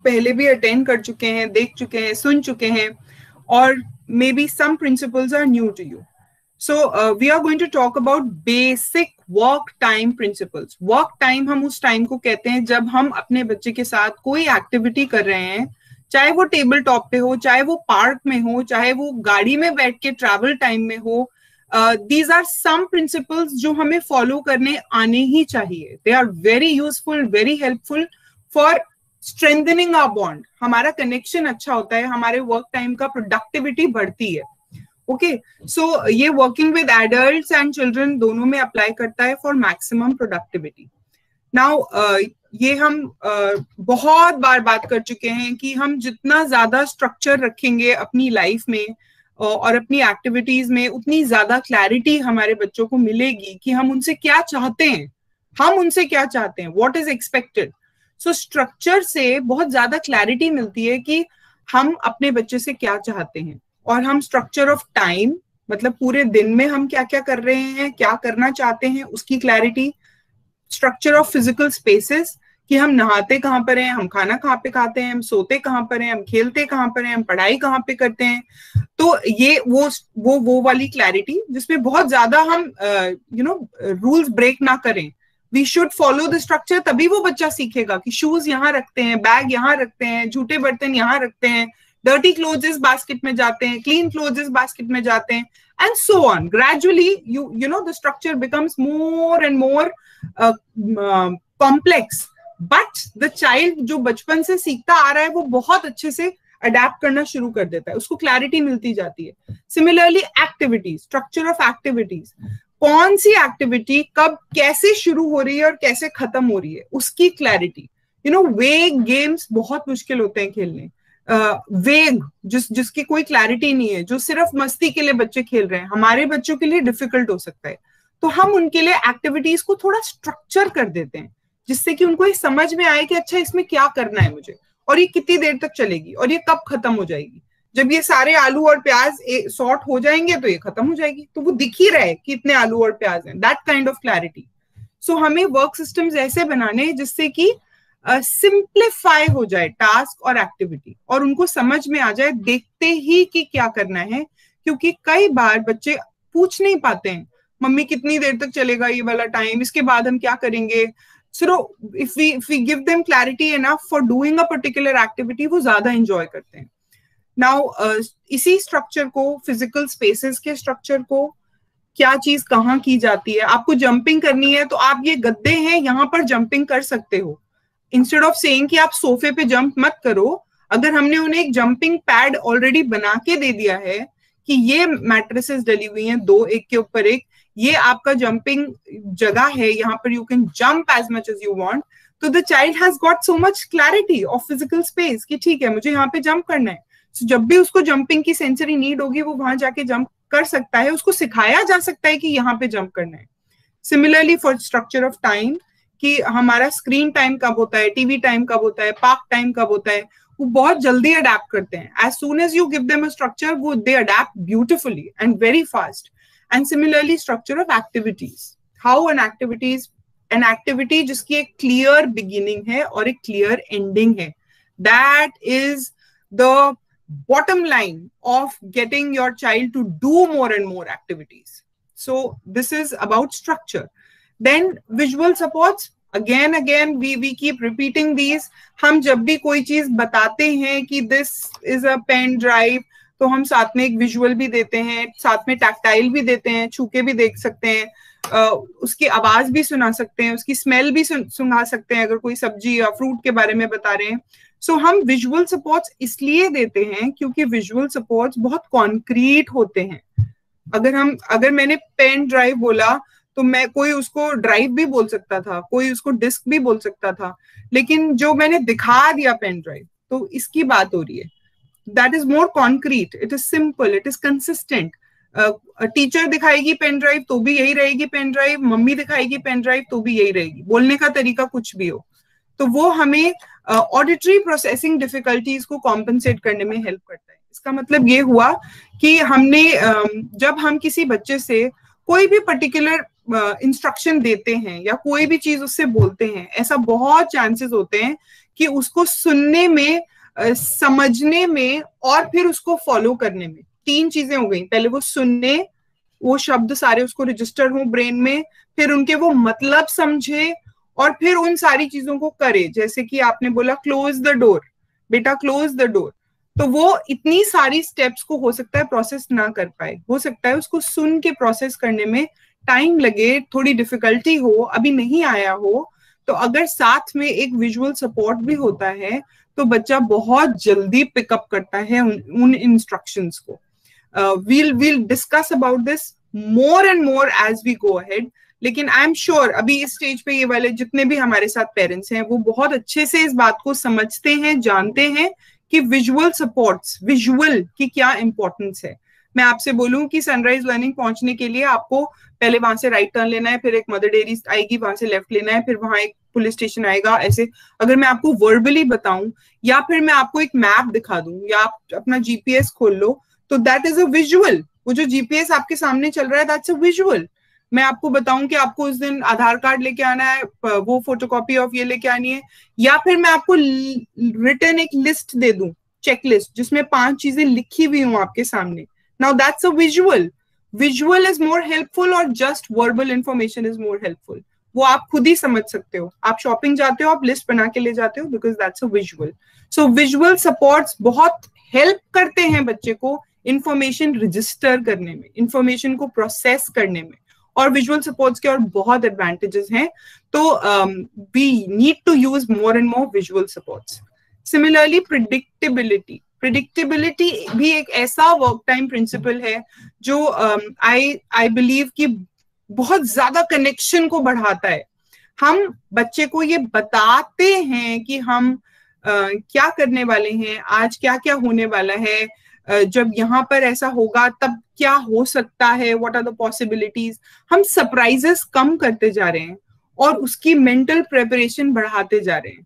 पहले भी अटेंड कर चुके हैं, देख चुके हैं, सुन चुके हैं, और maybe some principles are new to you. So we are going to talk about basic work time principles. Work time हम उस टाइम को कहते हैं जब हम अपने बच्चे के साथ कोई एक्टिविटी कर रहे हैं, चाहे वो टेबल टॉप पे हो, चाहे वो पार्क में हो, चाहे वो गाड़ी में बैठ के ट्रैवल टाइम में हो. These are some principles जो हमें फॉलो करने आने ही चाहिए. They are very useful, very helpful for strengthening our bond. हमारा कनेक्शन अच्छा होता है, हमारे वर्क टाइम का प्रोडक्टिविटी बढ़ती है. ओके, सो ये working with adults and children दोनों में अप्लाई करता है फॉर मैक्सिमम प्रोडक्टिविटी. नाउ ये हम बहुत बार बात कर चुके हैं कि हम जितना ज्यादा स्ट्रक्चर रखेंगे अपनी लाइफ में और अपनी एक्टिविटीज में, उतनी ज्यादा क्लैरिटी हमारे बच्चों को मिलेगी कि हम उनसे क्या चाहते हैं, what is expected. So structure से बहुत ज्यादा क्लैरिटी मिलती है कि हम अपने बच्चे से क्या चाहते हैं. और हम स्ट्रक्चर ऑफ टाइम, मतलब पूरे दिन में हम क्या क्या कर रहे हैं, क्या करना चाहते हैं, उसकी clarity. Structure of physical spaces, कि हम नहाते कहाँ पर हैं, हम खाना कहाँ पे खाते हैं, हम सोते कहाँ पर हैं, हम खेलते कहाँ पर हैं, हम पढ़ाई कहाँ पे करते हैं. तो ये वो वाली क्लैरिटी जिसमें बहुत ज्यादा हम रूल्स ब्रेक ना करें. We should follow the structure, तभी वो बच्चा सीखेगा कि शूज यहाँ रखते हैं, बैग यहाँ रखते हैं, झूठे बर्तन यहाँ रखते हैं, dirty clothes बास्केट में जाते हैं, clean clothes बास्केट में जाते हैं, and so on. Gradually, you know the structure becomes more and more complex. But the child जो बचपन से सीखता आ रहा है वो बहुत अच्छे से अडेप्ट करना शुरू कर देता है, उसको क्लैरिटी मिलती जाती है. Similarly activities, structure of activities, कौन सी एक्टिविटी कब कैसे शुरू हो रही है और कैसे खत्म हो रही है, उसकी क्लैरिटी. वेग गेम्स बहुत मुश्किल होते हैं खेलने. वेग जिसकी कोई क्लैरिटी नहीं है, जो सिर्फ मस्ती के लिए बच्चे खेल रहे हैं, हमारे बच्चों के लिए डिफिकल्ट हो सकता है. तो हम उनके लिए एक्टिविटीज को थोड़ा स्ट्रक्चर कर देते हैं, जिससे कि उनको ये समझ में आए कि अच्छा इसमें क्या करना है मुझे, और ये कितनी देर तक चलेगी, और ये कब खत्म हो जाएगी. जब ये सारे आलू और प्याज सॉर्ट हो जाएंगे तो ये खत्म हो जाएगी, तो वो दिख ही रहा है कि इतने आलू और प्याज हैं. That kind of clarity. So हमें वर्क सिस्टम्स ऐसे बनाने जिससे कि सिंप्लीफाई हो जाए टास्क और एक्टिविटी, और उनको समझ में आ जाए देखते ही कि क्या करना है. क्योंकि कई बार बच्चे पूछ नहीं पाते हैं, मम्मी कितनी देर तक चलेगा ये वाला टाइम, इसके बाद हम क्या करेंगे. So if we give them clarity enough for doing a particular activity, वो ज्यादा एंजॉय करते हैं. नाउ इसी स्ट्रक्चर को, फिजिकल स्पेसेस के स्ट्रक्चर को, क्या चीज कहाँ की जाती है. आपको जंपिंग करनी है तो आप ये गद्दे हैं, यहाँ पर जंपिंग कर सकते हो. इंस्टेड ऑफ सेइंग कि आप सोफे पे जंप मत करो, अगर हमने उन्हें एक जंपिंग पैड ऑलरेडी बना के दे दिया है कि ये मैट्रेसेस डली हुई हैं दो एक के ऊपर एक, ये आपका जंपिंग जगह है, यहाँ पर you can jump as much as you want, तो the child has got so much clarity of physical space कि ठीक है मुझे यहाँ पे जंप करना है. So, जब भी उसको जंपिंग की सेंसरी नीड होगी वो वहां जाके जंप कर सकता है, उसको सिखाया जा सकता है कि यहाँ पे जंप करना है. Similarly for structure of time, कि हमारा स्क्रीन टाइम कब होता है, टीवी टाइम कब होता है, पार्क टाइम कब होता है, वो बहुत जल्दी अडेप्ट करते हैं. As soon as you give them a structure, वो they adapt beautifully and very fast. And similarly structure of activities, how an activity जिसकी एक क्लियर बिगिनिंग है और एक क्लियर एंडिंग है, that is the bottom line of getting your child to do more and more activities. So this is about structure. Then visual supports, again we keep repeating these. हम जब भी कोई चीज बताते हैं कि this is a pen drive, तो हम साथ में एक विजुअल भी देते हैं, साथ में टैक्टाइल भी देते हैं, छू के भी देख सकते हैं, उसकी आवाज भी सुना सकते हैं, उसकी स्मेल भी सुना सकते हैं अगर कोई सब्जी या फ्रूट के बारे में बता रहे हैं. सो हम विजुअल सपोर्ट्स इसलिए देते हैं क्योंकि विजुअल सपोर्ट्स बहुत कॉन्क्रीट होते हैं. अगर मैंने पेन ड्राइव बोला तो मैं कोई उसको ड्राइव भी बोल सकता था, कोई उसको डिस्क भी बोल सकता था, लेकिन जो मैंने दिखा दिया पेन ड्राइव, तो इसकी बात हो रही है. That is more concrete, it is simple, it is consistent. Teacher दिखाएगी पेन ड्राइव तो भी यही रहेगी पेन ड्राइव, मम्मी दिखाएगी पेन ड्राइव तो भी यही रहेगी, बोलने का तरीका कुछ भी हो. तो वो हमें ऑडिटरी प्रोसेसिंग डिफिकल्टीज को कॉम्पनसेट करने में हेल्प करता है. इसका मतलब ये हुआ कि हमने जब हम किसी बच्चे से कोई भी पर्टिकुलर इंस्ट्रक्शन देते हैं या कोई भी चीज उससे बोलते हैं, ऐसा बहुत चांसेस होते हैं कि उसको सुनने में, समझने में और फिर उसको फॉलो करने में। 3 चीजें हो गई, पहले वो सुनने, वो शब्द सारे उसको रजिस्टर हो ब्रेन में, फिर उनके वो मतलब समझे और फिर उन सारी चीजों को करे। जैसे कि आपने बोला क्लोज द डोर, बेटा क्लोज द डोर, तो वो इतनी सारी स्टेप्स को हो सकता है प्रोसेस ना कर पाए, हो सकता है उसको सुन के प्रोसेस करने में टाइम लगे, थोड़ी डिफिकल्टी हो, अभी नहीं आया हो। तो अगर साथ में एक विजुअल सपोर्ट भी होता है तो बच्चा बहुत जल्दी पिकअप करता है उन इंस्ट्रक्शंस को। we'll discuss about this more and more as we go ahead, लेकिन आई एम श्योर अभी इस स्टेज पे ये वाले जितने भी हमारे साथ पेरेंट्स हैं वो बहुत अच्छे से इस बात को समझते हैं, जानते हैं कि विजुअल सपोर्ट्स, विजुअल की क्या इंपॉर्टेंस है। मैं आपसे बोलूं कि सनराइज लर्निंग पहुंचने के लिए आपको पहले वहां से राइट टर्न लेना है, फिर एक मदर डेयरी आएगी, वहां से लेफ्ट लेना है, फिर वहां एक पुलिस स्टेशन आएगा, ऐसे अगर मैं आपको वर्बली बताऊं या फिर मैं आपको एक मैप दिखा दूं या आप अपना जीपीएस खोल लो, तो दैट इज अ विजुअल। वो जो जीपीएस आपके सामने चल रहा है दैट्स अ विजुअल। मैं आपको बताऊं कि आपको उस दिन आधार कार्ड लेके आना है, वो फोटोकॉपी ऑफ ये लेके आनी है, या फिर मैं आपको रिटन एक लिस्ट दे दूं, चेकलिस्ट, जिसमें 5 चीजें लिखी हुई हूं आपके सामने, now that's a visual. Visual is more helpful और just verbal information is more helpful. वो आप खुद ही समझ सकते हो, आप शॉपिंग जाते हो, आप लिस्ट बना के ले जाते हो, because that's a visual. So visual supports बहुत हेल्प करते हैं बच्चे को इंफॉर्मेशन रजिस्टर करने में, इंफॉर्मेशन को प्रोसेस करने में, और विजुअल सपोर्ट्स के और बहुत एडवांटेजेस हैं। तो we need to use more and more visual supports. Similarly predictability भी एक ऐसा वर्क टाइम प्रिंसिपल है जो आई बिलीव कि बहुत ज्यादा कनेक्शन को बढ़ाता है। हम बच्चे को ये बताते हैं कि हम क्या करने वाले हैं, आज क्या क्या होने वाला है, जब यहाँ पर ऐसा होगा तब क्या हो सकता है, व्हाट आर द पॉसिबिलिटीज। हम सरप्राइजेस कम करते जा रहे हैं और उसकी मेंटल प्रिपरेशन बढ़ाते जा रहे हैं।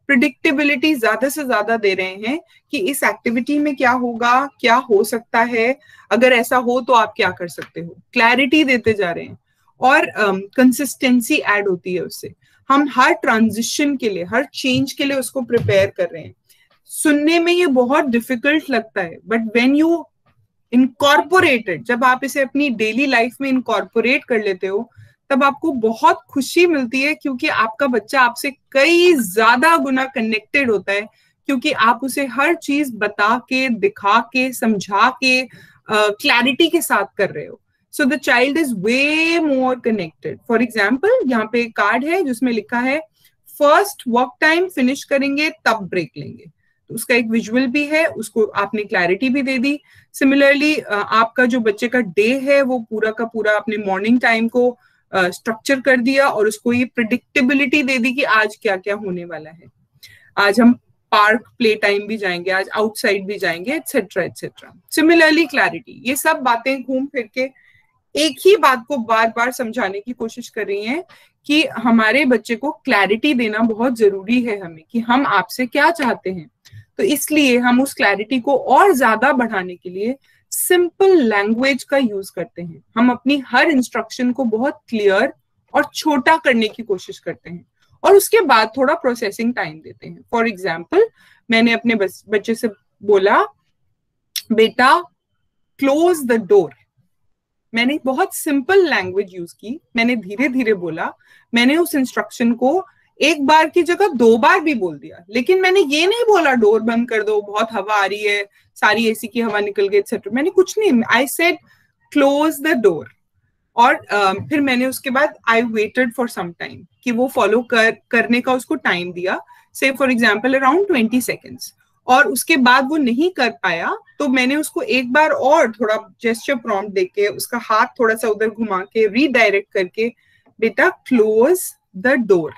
प्रिडिक्टेबिलिटी ज्यादा से ज्यादा दे रहे हैं कि इस एक्टिविटी में क्या होगा, क्या हो सकता है, अगर ऐसा हो तो आप क्या कर सकते हो, क्लैरिटी देते जा रहे हैं और कंसिस्टेंसी ऐड होती है उससे। हम हर ट्रांजिशन के लिए, हर चेंज के लिए उसको प्रिपेयर कर रहे हैं। सुनने में ये बहुत डिफिकल्ट लगता है, बट व्हेन यू इनकॉर्पोरेटेड, जब आप इसे अपनी डेली लाइफ में इनकॉर्पोरेट कर लेते हो तब आपको बहुत खुशी मिलती है, क्योंकि आपका बच्चा आपसे कई ज्यादा गुना कनेक्टेड होता है, क्योंकि आप उसे हर चीज बता के, दिखा के, समझा के, क्लैरिटी के साथ कर रहे हो। So the child is way more connected. For example यहाँ पे एक कार्ड है जिसमें लिखा है फर्स्ट वर्क टाइम फिनिश करेंगे तब ब्रेक लेंगे, तो उसका एक विजुअल भी है, उसको आपने क्लैरिटी भी दे दी। सिमिलरली आपका जो बच्चे का डे है वो पूरा का पूरा आपने मॉर्निंग टाइम को स्ट्रक्चर कर दिया और उसको ये प्रिडिक्टेबिलिटी दे दी कि आज क्या क्या होने वाला है, आज हम पार्क प्ले टाइम भी जाएंगे, आज आउटसाइड भी जाएंगे, एटसेट्रा एटसेट्रा। सिमिलरली क्लैरिटी, ये सब बातें घूम फिर के एक ही बात को बार बार समझाने की कोशिश कर रही हैं कि हमारे बच्चे को क्लैरिटी देना बहुत जरूरी है हमें, कि हम आपसे क्या चाहते हैं। तो इसलिए हम उस क्लैरिटी को और ज्यादा बढ़ाने के लिए सिंपल लैंग्वेज का यूज करते हैं। हम अपनी हर इंस्ट्रक्शन को बहुत क्लियर और छोटा करने की कोशिश करते हैं और उसके बाद थोड़ा प्रोसेसिंग टाइम देते हैं। फॉर एग्जाम्पल, मैंने अपने बच्चे से बोला बेटा क्लोज द डोर। मैंने बहुत सिंपल लैंग्वेज यूज की, मैंने धीरे धीरे बोला, मैंने उस इंस्ट्रक्शन को एक बार की जगह 2 बार भी बोल दिया, लेकिन मैंने ये नहीं बोला डोर बंद कर दो, बहुत हवा आ रही है, सारी एसी की हवा निकल गई एक्सेट्रा, मैंने कुछ नहीं, I said close the door. और फिर मैंने उसके बाद I waited for some time कि वो फॉलो करने का उसको टाइम दिया, से फॉर एग्जाम्पल अराउंड 20 सेकेंड्स, और उसके बाद वो नहीं कर पाया तो मैंने उसको एक बार और थोड़ा जेस्चर प्रॉम्प्ट देके, उसका हाथ थोड़ा सा उधर घुमा के, रीडायरेक्ट करके, बेटा क्लोज द डोर।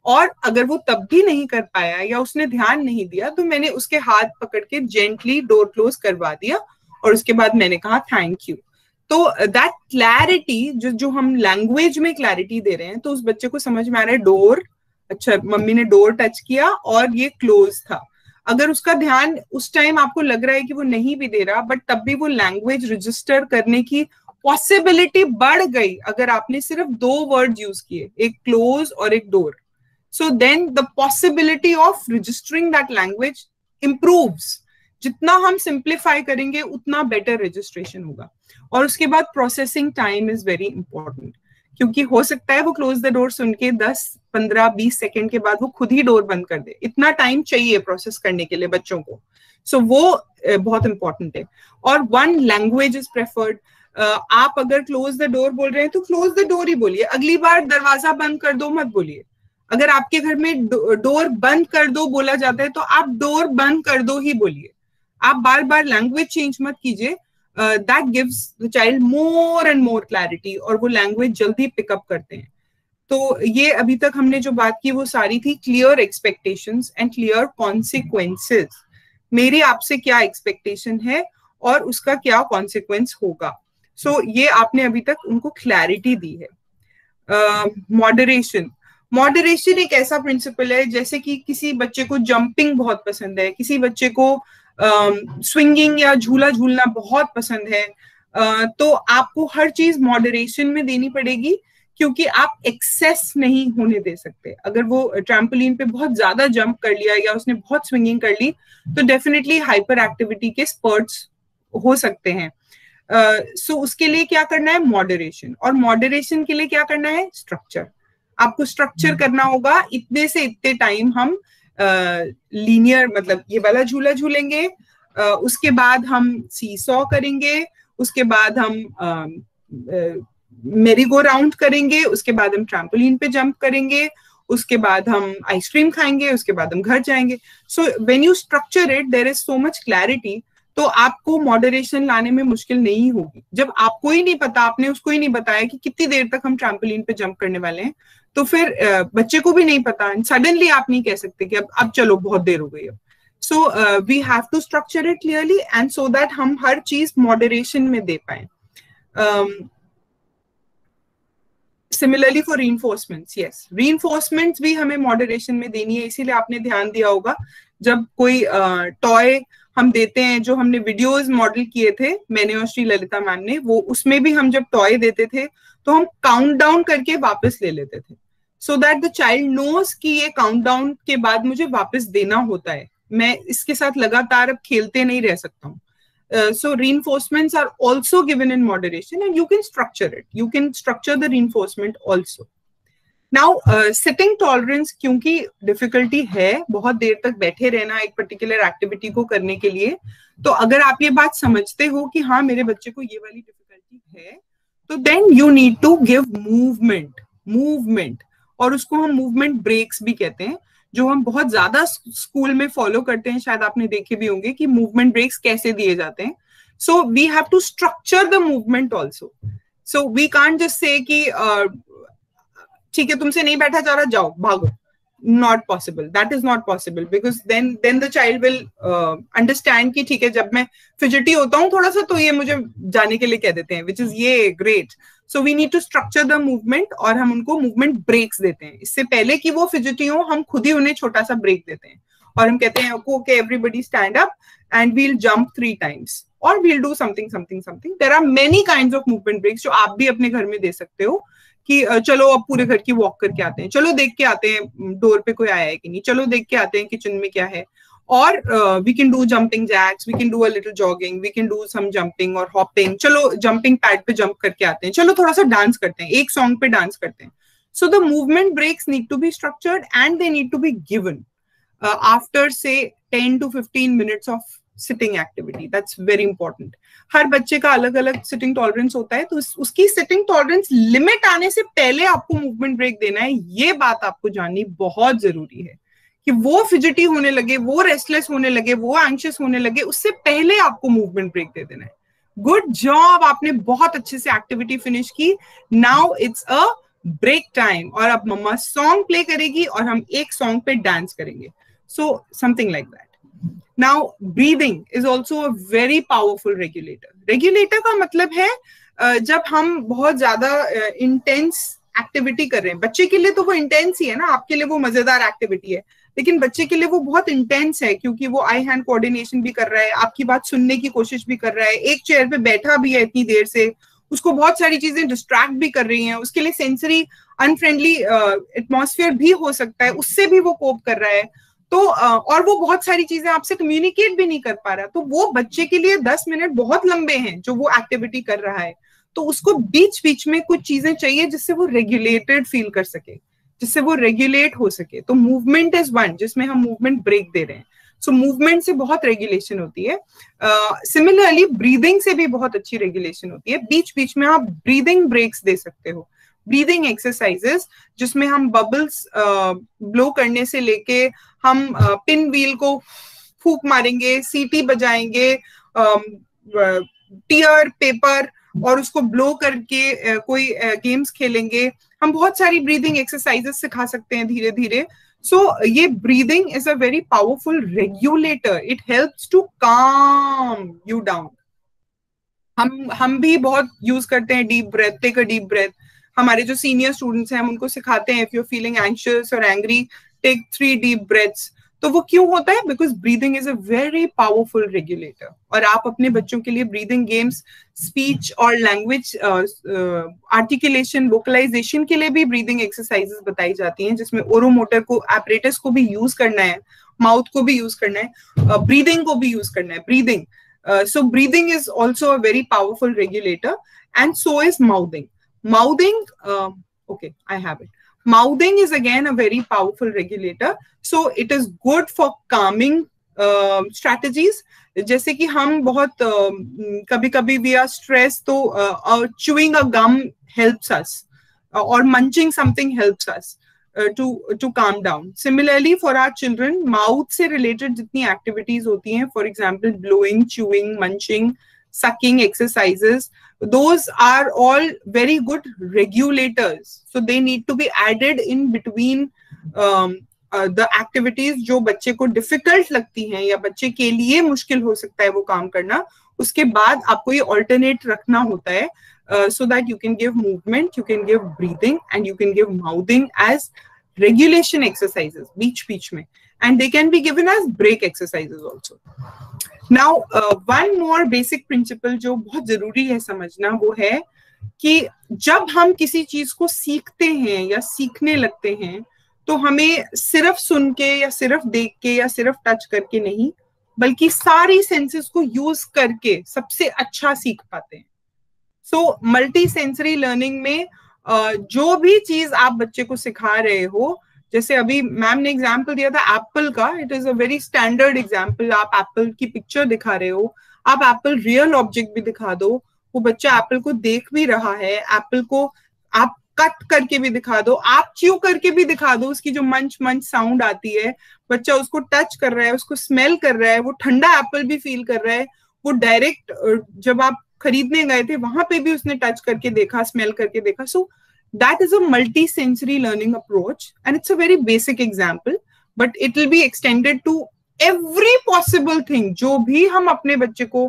और अगर वो तब भी नहीं कर पाया या उसने ध्यान नहीं दिया तो मैंने उसके हाथ पकड़ के जेंटली डोर क्लोज करवा दिया और उसके बाद मैंने कहा थैंक यू। तो दैट क्लैरिटी, जो हम लैंग्वेज में क्लैरिटी दे रहे हैं, तो उस बच्चे को समझ में आ रहा है डोर, अच्छा मम्मी ने डोर टच किया और ये क्लोज था। अगर उसका ध्यान उस टाइम आपको लग रहा है कि वो नहीं भी दे रहा, बट तब भी वो लैंग्वेज रजिस्टर करने की पॉसिबिलिटी बढ़ गई अगर आपने सिर्फ 2 वर्ड यूज किए, एक क्लोज और एक door. So then the possibility of registering that language improves. जितना हम सिंप्लीफाई करेंगे उतना बेटर रजिस्ट्रेशन होगा. और उसके बाद processing time is very important, क्योंकि हो सकता है वो क्लोज द डोर सुन के 10, 15, 20 सेकंड के बाद वो खुद ही डोर बंद कर दे. इतना टाइम चाहिए प्रोसेस करने के लिए बच्चों को. सो वो बहुत इंपॉर्टेंट है. और वन लैंग्वेज इज प्रेफर्ड. आप अगर क्लोज द डोर बोल रहे हैं तो क्लोज द डोर ही बोलिए. अगली बार दरवाजा बंद कर दो मत बोलिए. अगर आपके घर में डोर बंद कर दो बोला जाता है तो आप डोर बंद कर दो ही बोलिए. आप बार बार लैंग्वेज चेंज मत कीजिए. That gives the child more and more clarity, और वो लैंग्वेज जल्दी पिकअप करते हैं. तो ये अभी तक हमने जो बात की वो सारी थी clear expectations and clear consequences. मेरी आपसे क्या एक्सपेक्टेशन है और उसका क्या कॉन्सिक्वेंस होगा. सो ये आपने अभी तक उनको क्लैरिटी दी है. मॉडरेशन. मॉडरेशन एक ऐसा प्रिंसिपल है, जैसे कि किसी बच्चे को जंपिंग बहुत पसंद है, किसी बच्चे को स्विंगिंग या झूला झूलना बहुत पसंद है, तो आपको हर चीज मॉडरेशन में देनी पड़ेगी, क्योंकि आप एक्सेस नहीं होने दे सकते. अगर वो ट्रैम्पोलिन पे बहुत ज्यादा जंप कर लिया या उसने बहुत स्विंगिंग कर ली तो डेफिनेटली हाइपर एक्टिविटी के स्पर्ट्स हो सकते हैं. सो उसके लिए क्या करना है, मॉडरेशन. और मॉडरेशन के लिए क्या करना है, स्ट्रक्चर. आपको स्ट्रक्चर करना होगा. इतने से इतने टाइम हम लीनियर मतलब ये वाला झूला झूलेंगे, उसके बाद हम सीसॉ करेंगे, उसके बाद हम मेरी गो राउंड करेंगे, उसके बाद हम ट्रैम्पोलिन पे जंप करेंगे, उसके बाद हम आइसक्रीम खाएंगे, उसके बाद हम घर जाएंगे. So when you structure it there is so much clarity, तो आपको मॉडरेशन लाने में मुश्किल नहीं होगी. जब आपको ही नहीं पता, आपने उसको ही नहीं बताया कि कितनी देर तक हम ट्रैम्पोलिन पे जंप करने वाले हैं, तो फिर बच्चे को भी नहीं पता. सडनली आप नहीं कह सकते कि अब चलो बहुत देर हो गई अब. So we have to structure it clearly and so that हम हर चीज मॉडरेशन में दे पाए. Similarly for reinforcements, yes, reinforcements भी हमें मॉडरेशन में देनी है. इसीलिए आपने ध्यान दिया होगा जब कोई टॉय हम देते हैं, जो हमने वीडियोस मॉडल किए थे मैंने और श्री ललिता मैम ने, वो उसमें भी हम जब टॉय देते थे तो हम काउंट डाउन करके वापस ले लेते थे, so that the child knows कि ये काउंट डाउन के बाद मुझे वापस देना होता है, मैं इसके साथ लगातार अब खेलते नहीं रह सकता हूँ. So reinforcements are also given in moderation and you can structure it. You can structure the reinforcement also. Now sitting tolerance, क्योंकि difficulty है बहुत देर तक बैठे रहना एक particular activity को करने के लिए, तो अगर आप ये बात समझते हो कि हाँ मेरे बच्चे को ये वाली difficulty है, तो then you need to give movement, और उसको हम movement breaks भी कहते हैं, जो हम बहुत ज्यादा स्कूल में फॉलो करते हैं. शायद आपने देखे भी होंगे कि मूवमेंट ब्रेक्स कैसे दिए जाते हैं. So we have to structure the movement also. So we can't just say कि ठीक है तुमसे नहीं बैठा जा रहा, जाओ भागो. Not possible, that is not possible, because then the child will understand कि ठीक है जब मैं फिजिटी होता हूँ थोड़ा सा तो ये मुझे जाने के लिए कह देते हैं, विच इज ये great. So we need to structure the movement, और हम उनको मूवमेंट ब्रेक्स देते हैं. इससे पहले कि वो फिजिटी हो हम खुद ही उन्हें छोटा सा ब्रेक देते हैं, और हम कहते हैं okay everybody stand up and we'll jump 3 times और we'll do something something something. There are many kinds of movement breaks जो आप भी अपने घर में दे सकते हो, कि चलो अब पूरे घर की वॉक करके आते हैं, चलो देख के आते हैं डोर पे कोई आया है कि नहीं, चलो देख के आते हैं किचन में क्या है, और we can do jumping jacks, we can do a little jogging, we can do some jumping और हॉपिंग. चलो जंपिंग पैड पे जंप करके आते हैं, चलो थोड़ा सा डांस करते हैं, एक सॉन्ग पे डांस करते हैं. So the movement breaks need to be structured and they need to be given after say 10 to 15 minutes of sitting activity. That's very important. हर बच्चे का अलग अलग सिटिंग टॉलरेंस होता है, तो उसकी सिटिंग टॉलरेंस लिमिट आने से पहले आपको मूवमेंट ब्रेक देना है. ये बात आपको जाननी बहुत जरूरी है कि वो फिजिटी होने लगे, वो रेस्टलेस होने लगे, वो एंग्शियस होने लगे, उससे पहले आपको मूवमेंट ब्रेक दे देना है. गुड जॉब, आपने बहुत अच्छे से एक्टिविटी फिनिश की. Now it's a break time, और अब मम्मा सॉन्ग प्ले करेगी और हम एक सॉन्ग पे डांस करेंगे. So something like that. Now breathing is also a very powerful regulator. Regulator का मतलब है जब हम बहुत ज्यादा इंटेंस एक्टिविटी कर रहे हैं. बच्चे के लिए तो वो इंटेंस ही है ना, आपके लिए वो मजेदार एक्टिविटी है, लेकिन बच्चे के लिए वो बहुत इंटेंस है, क्योंकि वो आई हैंड कोऑर्डिनेशन भी कर रहा है, आपकी बात सुनने की कोशिश भी कर रहा है, एक चेयर पे बैठा भी है इतनी देर से, उसको बहुत सारी चीजें डिस्ट्रैक्ट भी कर रही हैं, उसके लिए सेंसरी अनफ्रेंडली एटमॉस्फेयर भी हो सकता है, उससे भी वो कोप कर रहा है, तो और वो बहुत सारी चीजें आपसे कम्युनिकेट भी नहीं कर पा रहा, तो वो बच्चे के लिए 10 मिनट बहुत लंबे हैं जो वो एक्टिविटी कर रहा है। तो उसको बीच बीच में कुछ चीजें चाहिए जिससे वो रेगुलेटेड फील कर सके, जिससे वो रेगुलेट हो सके। तो मूवमेंट इज वन जिसमें हम मूवमेंट ब्रेक दे रहे हैं। सो मूवमेंट से बहुत रेगुलेशन होती है। सिमिलरली ब्रीदिंग से भी बहुत अच्छी रेगुलेशन होती है। बीच बीच में आप ब्रीदिंग ब्रेक्स दे सकते हो, ब्रीदिंग एक्सरसाइजेस जिसमें हम बबल्स ब्लो करने से लेके हम पिन व्हील को फूंक मारेंगे, सीटी बजाएंगे, टीयर पेपर और उसको ब्लो करके कोई गेम्स खेलेंगे। हम बहुत सारी ब्रीदिंग एक्सरसाइजेस सिखा सकते हैं धीरे धीरे। सो ये breathing is a very powerful regulator, it helps to calm you down. हम भी बहुत यूज करते हैं deep breath, take a deep breath. हमारे जो सीनियर स्टूडेंट्स हैं हम उनको सिखाते हैं, if you are feeling anxious और एंग्री, टेक 3 डीप ब्रेथ्स। तो वो क्यों होता है? Because breathing is a very powerful regulator. और आप अपने बच्चों के लिए ब्रीदिंग गेम्स, स्पीच और लैंग्वेज आर्टिकुलेशन, वोकलाइजेशन के लिए भी ब्रीदिंग एक्सरसाइजेस बताई जाती हैं, जिसमें ओरोमोटर को, एपरेटस को भी यूज करना है, माउथ को भी यूज करना है, ब्रीदिंग को भी यूज करना है, breathing. So breathing is also a very powerful regulator, and so is mouthing. Mouthing, okay, I have it. Mouthing is again a very powerful regulator. So it is good for calming strategies. जैसे कि हम बहुत कभी कभी we are stressed, तो chewing a gum helps us, or munching something helps us to calm down. Similarly for our children, mouth से related जितनी activities होती हैं, for example blowing, chewing, munching, sucking exercises, those are all very good regulators. So they need to be added in between the activities जो बच्चे को difficult लगती हैं या बच्चे के लिए मुश्किल हो सकता है वो काम करना। उसके बाद आपको ये alternate रखना होता है, so that you can give movement, you can give breathing, and you can give mouthing as regulation exercises बीच में, and they can be given as break exercises also. Now one more basic principle जो बहुत जरूरी है समझना, वो है कि जब हम किसी चीज को सीखते हैं या सीखने लगते हैं तो हमें सिर्फ सुन के या सिर्फ देख के या सिर्फ टच करके नहीं, बल्कि सारी सेंसेस को यूज करके सबसे अच्छा सीख पाते हैं। सो मल्टी सेंसरी लर्निंग में जो भी चीज आप बच्चे को सिखा रहे हो, जैसे अभी मैम ने एग्जाम्पल दिया था एप्पल का, it is a very standard example. आप एप्पल की पिक्चर दिखा रहे हो, आप एप्पल रियल ऑब्जेक्ट भी दिखा दो, वो बच्चा एप्पल को देख भी रहा है, एप्पल को आप कट करके भी दिखा दो, आप च्यू करके भी दिखा दो, उसकी जो मंच मंच साउंड आती है, बच्चा उसको टच कर रहा है, उसको स्मेल कर रहा है, वो ठंडा एप्पल भी फील कर रहा है, वो डायरेक्ट जब आप खरीदने गए थे वहां पे भी उसने टच करके देखा, स्मेल करके देखा। सो that is a multi-sensory learning approach, and it's a very basic example, but it will be extended to every possible thing जो भी हम अपने बच्चे को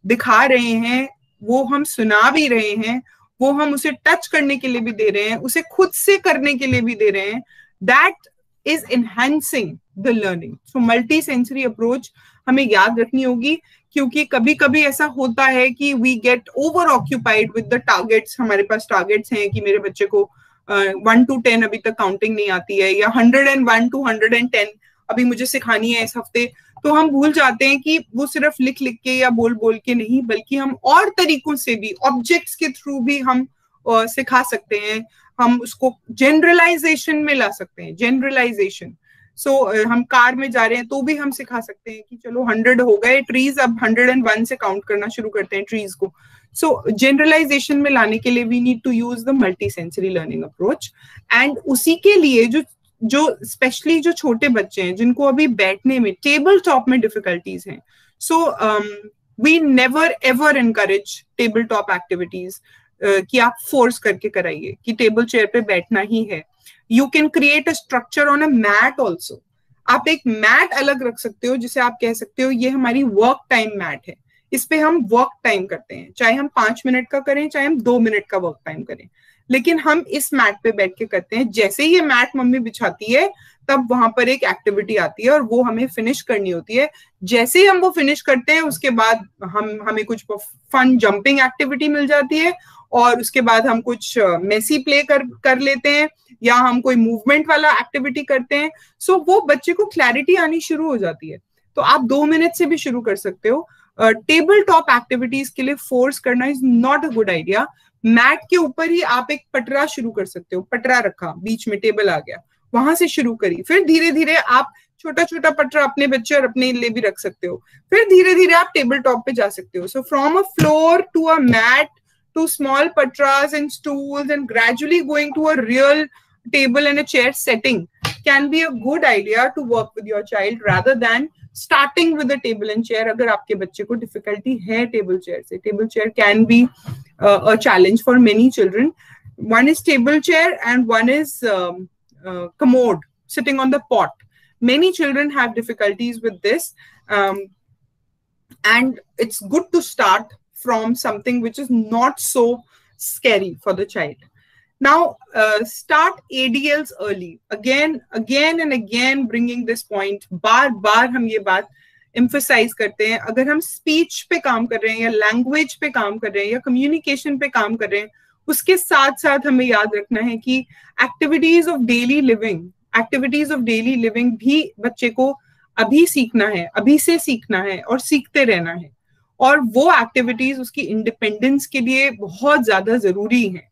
दिखा रहे हैं, वो हम सुना भी रहे हैं, वो हम उसे टच करने के लिए भी दे रहे हैं, उसे खुद से करने के लिए भी दे रहे हैं, that is enhancing the learning. So multi-sensory approach हमें याद रखनी होगी, क्योंकि कभी कभी ऐसा होता है कि we get over occupied with the targets. हमारे पास टारगेट्स हैं कि मेरे बच्चे को 1 to 10 अभी तक काउंटिंग नहीं आती है, या 101 to 110 अभी मुझे सिखानी है इस हफ्ते, तो हम भूल जाते हैं कि वो सिर्फ लिख लिख के या बोल बोल के नहीं, बल्कि हम और तरीकों से भी, ऑब्जेक्ट्स के थ्रू भी हम सिखा सकते हैं। हम उसको जनरलाइजेशन में ला सकते हैं, जनरलाइजेशन। सो हम कार में जा रहे हैं तो भी हम सिखा सकते हैं कि चलो 100 हो गए ट्रीज, अब 101 से काउंट करना शुरू करते हैं ट्रीज को। सो जनरलाइजेशन में लाने के लिए we need to use the multi sensory learning approach. And उसी के लिए जो स्पेशली जो छोटे बच्चे हैं जिनको अभी बैठने में, टेबल टॉप में डिफिकल्टीज हैं, so we never ever encourage table top activities कि आप फोर्स करके कराइए कि टेबल चेयर पे बैठना ही है। You can create a structure on a mat also. आप एक मैट अलग रख सकते हो जिसे आप कह सकते हो ये हमारी वर्क टाइम मैट है, इस पे हम वर्क टाइम करते हैं, चाहे हम 5 मिनट का करें चाहे हम 2 मिनट का वर्क टाइम करें, लेकिन हम इस मैट पे बैठ के करते हैं। जैसे ही ये मैट मम्मी बिछाती है तब वहां पर एक एक्टिविटी आती है और वो हमें फिनिश करनी होती है। जैसे ही हम वो फिनिश करते हैं उसके बाद हमें कुछ फन जंपिंग एक्टिविटी मिल जाती है और उसके बाद हम कुछ मेसी प्ले कर लेते हैं, या हम कोई मूवमेंट वाला एक्टिविटी करते हैं, सो वो बच्चे को क्लैरिटी आनी शुरू हो जाती है। तो आप 2 मिनट से भी शुरू कर सकते हो। टेबल टॉप एक्टिविटीज के लिए फोर्स करना is not a good idea. Mat के ऊपर ही आप एक पटरा शुरू कर सकते हो, पटरा रखा, बीच में टेबल आ गया, वहां से शुरू करी, फिर धीरे धीरे आप छोटा छोटा पटरा अपने बच्चे और अपने लिए भी रख सकते हो, फिर धीरे धीरे आप टेबल टॉप पे जा सकते हो। So from a floor to a mat to small पटरास and stools and gradually going to a real table and a chair setting can be a good idea to work with your child rather than starting with a table and chair. अगर आपके बच्चे को difficulty है table chair से, table chair can be a challenge for many children. One is table chair and one is commode, sitting on the pot. Many children have difficulties with this, and it's good to start from something which is not so scary for the child. Now, start ADLs early. Again and again bringing this point. बार हम ये बात emphasize करते हैं, अगर हम speech पे काम कर रहे हैं या language पे काम कर रहे हैं या communication पे काम कर रहे हैं, उसके साथ साथ हमें याद रखना है कि activities of daily living भी बच्चे को अभी सीखना है, अभी से सीखना है और सीखते रहना है, और वो activities उसकी independence के लिए बहुत ज्यादा जरूरी है।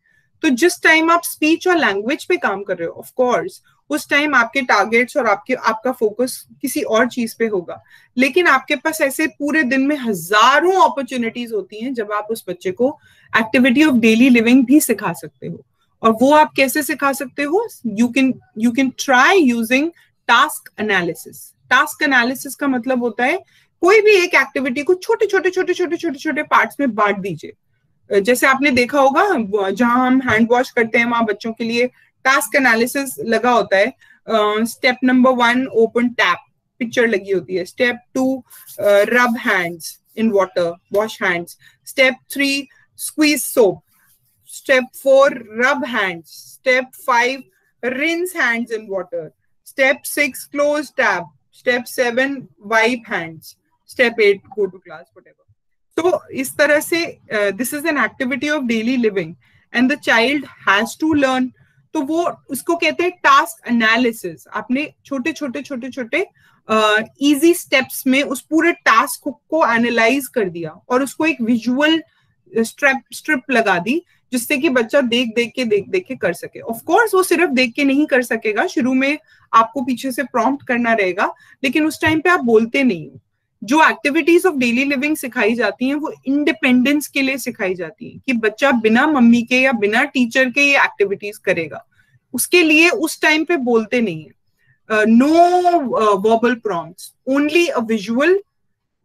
तो जिस टाइम आप स्पीच और लैंग्वेज पे काम कर रहे हो, ऑफ कोर्स उस टाइम आपके टारगेट्स और आपका फोकस किसी और चीज पे होगा, लेकिन आपके पास ऐसे पूरे दिन में हजारों अपॉर्चुनिटीज होती हैं जब आप उस बच्चे को एक्टिविटी ऑफ डेली लिविंग भी सिखा सकते हो। और वो आप कैसे सिखा सकते हो? You can try using task analysis. Task analysis का मतलब होता है कोई भी एक एक्टिविटी को छोटे छोटे पार्ट्स में बांट दीजिए। जैसे आपने देखा होगा जहां हम हैंड वॉश करते हैं वहां बच्चों के लिए टास्क एनालिसिस लगा होता है। Step number 1 open tap, picture लगी होती है। Step 2 rub hands in water, wash hands. Step 3 squeeze soap. Step 4 rub hands. Step 5 rinse hands in water. Step 6 close tap. Step 7 wipe hands. Step 8 go to class, whatever. तो इस तरह से this is an activity of daily living and the child has to learn. तो वो उसको कहते हैं task analysis. आपने छोटे छोटे इजी स्टेप्स में उस पूरे टास्क को एनालाइज कर दिया और उसको एक विजुअल स्ट्रिप लगा दी, जिससे कि बच्चा देख के कर सके। ऑफ कोर्स वो सिर्फ देख के नहीं कर सकेगा, शुरू में आपको पीछे से प्रॉम्प्ट करना रहेगा, लेकिन उस टाइम पे आप बोलते नहीं हो। जो एक्टिविटीज ऑफ डेली लिविंग सिखाई जाती हैं वो इंडिपेंडेंस के लिए सिखाई जाती हैं, कि बच्चा बिना मम्मी के या बिना टीचर के ये एक्टिविटीज करेगा। उसके लिए उस टाइम पे बोलते नहीं है। No verbal prompts, only a visual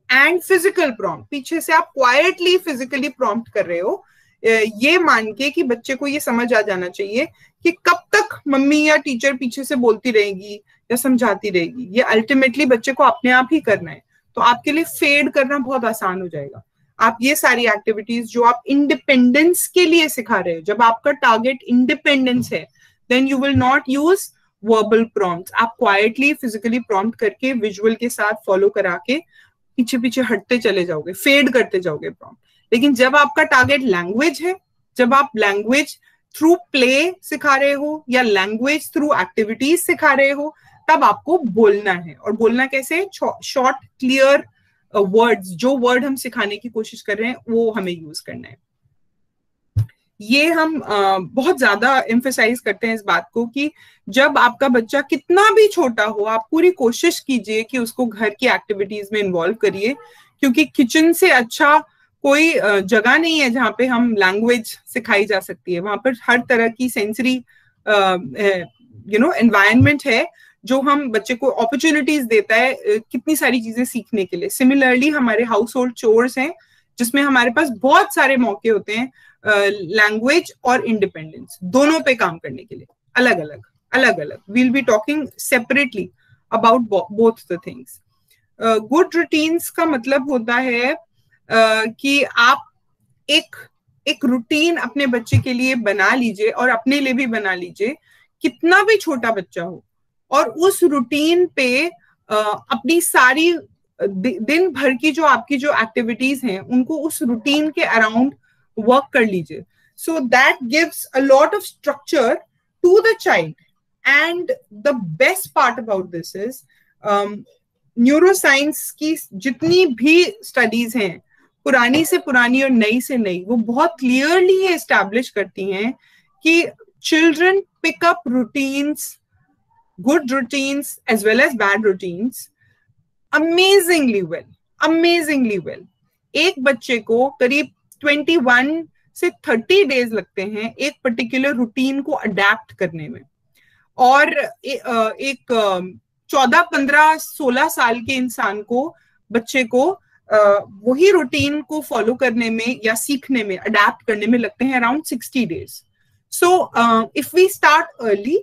and physical prompt. पीछे से आप क्वाइटली फिजिकली प्रॉम्प्ट कर रहे हो, ये मान के कि बच्चे को ये समझ आ जाना चाहिए कि कब तक मम्मी या टीचर पीछे से बोलती रहेगी या समझाती रहेगी। ये अल्टीमेटली बच्चे को अपने आप ही करना है। तो आपके लिए फेड करना बहुत आसान हो जाएगा। आप ये सारी एक्टिविटीज जो आप इंडिपेंडेंस के लिए सिखा रहे हो, जब आपका टारगेट इंडिपेंडेंस है, then you will not use verbal prompts. आप क्वाइटली फिजिकली प्रॉम्प्ट करके विजुअल के साथ फॉलो करा के पीछे पीछे हटते चले जाओगे, फेड करते जाओगे प्रॉम्प्ट। लेकिन जब आपका टारगेट लैंग्वेज है, जब आप लैंग्वेज थ्रू प्ले सिखा रहे हो या लैंग्वेज थ्रू एक्टिविटीज सिखा रहे हो, तब आपको बोलना है। और बोलना कैसे? Short clear words. जो वर्ड हम सिखाने की कोशिश कर रहे हैं वो हमें यूज करना है। ये हम बहुत ज्यादा एम्फेसाइज करते हैं इस बात को कि जब आपका बच्चा कितना भी छोटा हो, आप पूरी कोशिश कीजिए कि उसको घर की एक्टिविटीज में इन्वॉल्व करिए, क्योंकि किचन से अच्छा कोई जगह नहीं है जहाँ पे हम लैंग्वेज सिखाई जा सकती है। वहां पर हर तरह की सेंसरी एनवायरनमेंट है जो हम बच्चे को अपॉर्चुनिटीज देता है कितनी सारी चीजें सीखने के लिए। सिमिलरली हमारे हाउस होल्ड चोर्स हैं जिसमें हमारे पास बहुत सारे मौके होते हैं लैंग्वेज और इंडिपेंडेंस दोनों पे काम करने के लिए, अलग अलग। We'll be talking separately about both the things. Good routines का मतलब होता है कि आप एक रूटीन अपने बच्चे के लिए बना लीजिए और अपने लिए भी बना लीजिए, कितना भी छोटा बच्चा हो, और उस रूटीन पे अपनी सारी दिन भर की जो आपकी जो एक्टिविटीज हैं उनको उस रूटीन के अराउंड वर्क कर लीजिए। So that gives a lot of structure to the child. And the best part about this is neuroscience की जितनी भी स्टडीज हैं, पुरानी से पुरानी और नई से नई, वो बहुत क्लियरली ये एस्टैब्लिश करती हैं कि children pick up routines, good routines as well as bad routines amazingly well. एक बच्चे को करीब 21 से 30 डेज लगते हैं एक पर्टिकुलर रूटीन को अडेप्ट करने में, और एक 14, 15, 16 साल के इंसान को, बच्चे को वही रूटीन को फॉलो करने में या सीखने में, अडेप्ट करने में लगते हैं around 60 days. So if we start early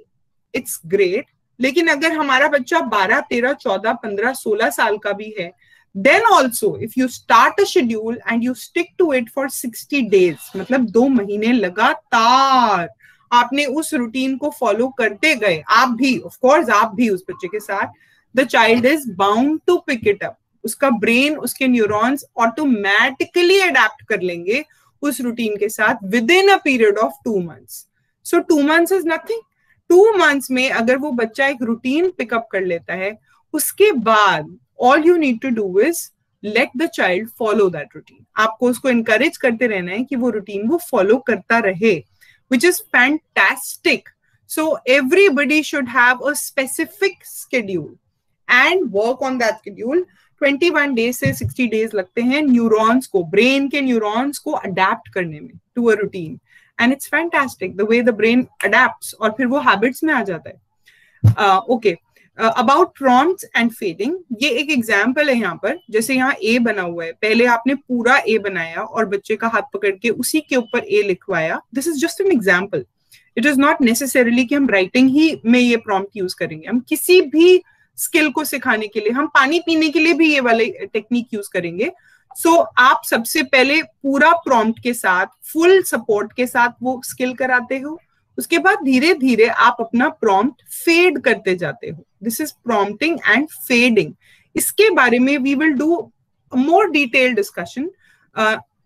it's great, लेकिन अगर हमारा बच्चा 12, 13, 14, 15, 16 साल का भी है, then also if you start a schedule and you stick to it for 60 days, मतलब 2 महीने लगातार आपने उस रूटीन को फॉलो करते गए, आप भी, ऑफ कोर्स आप भी उस बच्चे के साथ, the child is bound to pick it up. उसका ब्रेन, उसके न्यूरॉन्स ऑटोमेटिकली अडेप्ट कर लेंगे उस रूटीन के साथ within a period of 2 months. So 2 months is nothing. 2 months में अगर वो बच्चा एक रूटीन पिकअप कर लेता है, उसके बाद all you need to do is let the child follow that routine. आपको उसको encourage करते रहना है कि वो रूटीन वो फॉलो करता रहे, which is fantastic. So everybody should have a specific schedule and work on that schedule. 21 days से 60 days लगते हैं न्यूरॉन्स को, ब्रेन के न्यूरॉन्स को अडेप्ट करने में to a routine. And it's fantastic the way the brain adapts, और फिर वो हैबिट्स में आ जाता है. Okay. About prompts and fading, ये एक एग्जाम्पल है यहाँ पर. जैसे यहाँ ए बना हुआ है, पहले आपने पूरा ए बनाया और बच्चे का हाथ पकड़ के उसी के ऊपर ए लिखवाया. This is just an example. It is not necessarily कि हम राइटिंग ही में ये प्रॉम्प्ट यूज करेंगे. हम किसी भी स्किल को सिखाने के लिए, हम पानी पीने के लिए भी ये वाले टेक्निक यूज करेंगे. सो आप सबसे पहले पूरा प्रॉम्प्ट के साथ, फुल सपोर्ट के साथ वो स्किल कराते हो. उसके बाद धीरे धीरे आप अपना प्रॉम्प्ट फेड करते जाते हो. This is prompting and fading. इसके बारे में we will do more detailed discussion.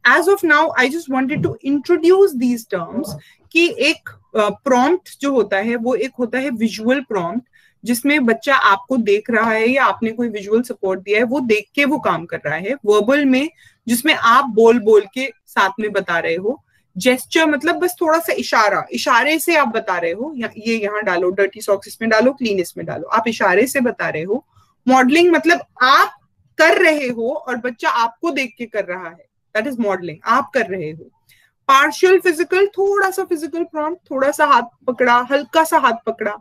As of now I just wanted to introduce these terms कि एक प्रॉम्प्ट जो होता है वो एक होता है विजुअल प्रॉम्प्ट, जिसमें बच्चा आपको देख रहा है या आपने कोई विजुअल सपोर्ट दिया है, वो देख के वो काम कर रहा है. वर्बल में, जिसमें आप बोल बोल के साथ में बता रहे हो. जेस्चर मतलब बस थोड़ा सा इशारे से आप बता रहे हो, ये यहाँ डालो, डर्टी सॉक्स इसमें डालो, क्लीन इसमें डालो, आप इशारे से बता रहे हो. मॉडलिंग मतलब आप कर रहे हो और बच्चा आपको देख के कर रहा है, दैट इज मॉडलिंग, आप कर रहे हो. पार्शियल फिजिकल, थोड़ा सा फिजिकल प्रॉम्प्ट, थोड़ा सा हाथ पकड़ा, हल्का सा हाथ पकड़ा.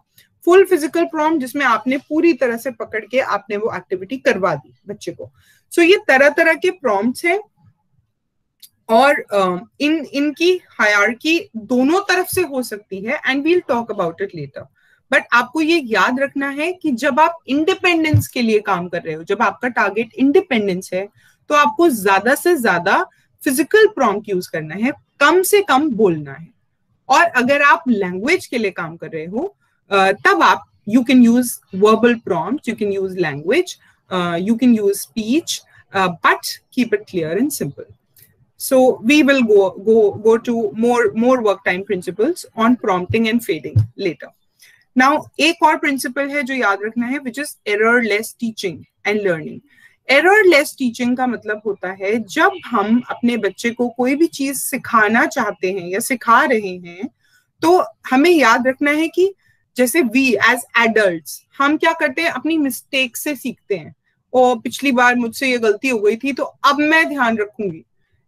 फुल फिजिकल प्रॉम्प्ट जिसमें आपने पूरी तरह से पकड़ के आपने वो एक्टिविटी करवा दी बच्चे को. सो ये तरह तरह के प्रॉम्प्ट्स हैं, और इनकी हायरार्की दोनों तरफ से हो सकती है, and we'll talk about it later. But आपको ये याद रखना है कि जब आप इंडिपेंडेंस के लिए काम कर रहे हो, जब आपका टारगेट इंडिपेंडेंस है, तो आपको ज्यादा से ज्यादा फिजिकल प्रॉम्प्ट यूज करना है, कम से कम बोलना है. और अगर आप लैंग्वेज के लिए काम कर रहे हो, तब आप you can use verbal prompt, you can use language, you can use speech, but keep it clear and simple. So we will go to more work time principles on prompting and fading later. Now एक और principle है जो याद रखना है, which is errorless teaching and learning. Errorless teaching का मतलब होता है जब हम अपने बच्चे को कोई भी चीज सिखाना चाहते हैं या सिखा रहे हैं, तो हमें याद रखना है कि जैसे we as adults हम क्या करते हैं, अपनी मिस्टेक से सीखते हैं. और पिछली बार मुझसे ये गलती हो गई थी तो अब मैं ध्यान रखूंगी.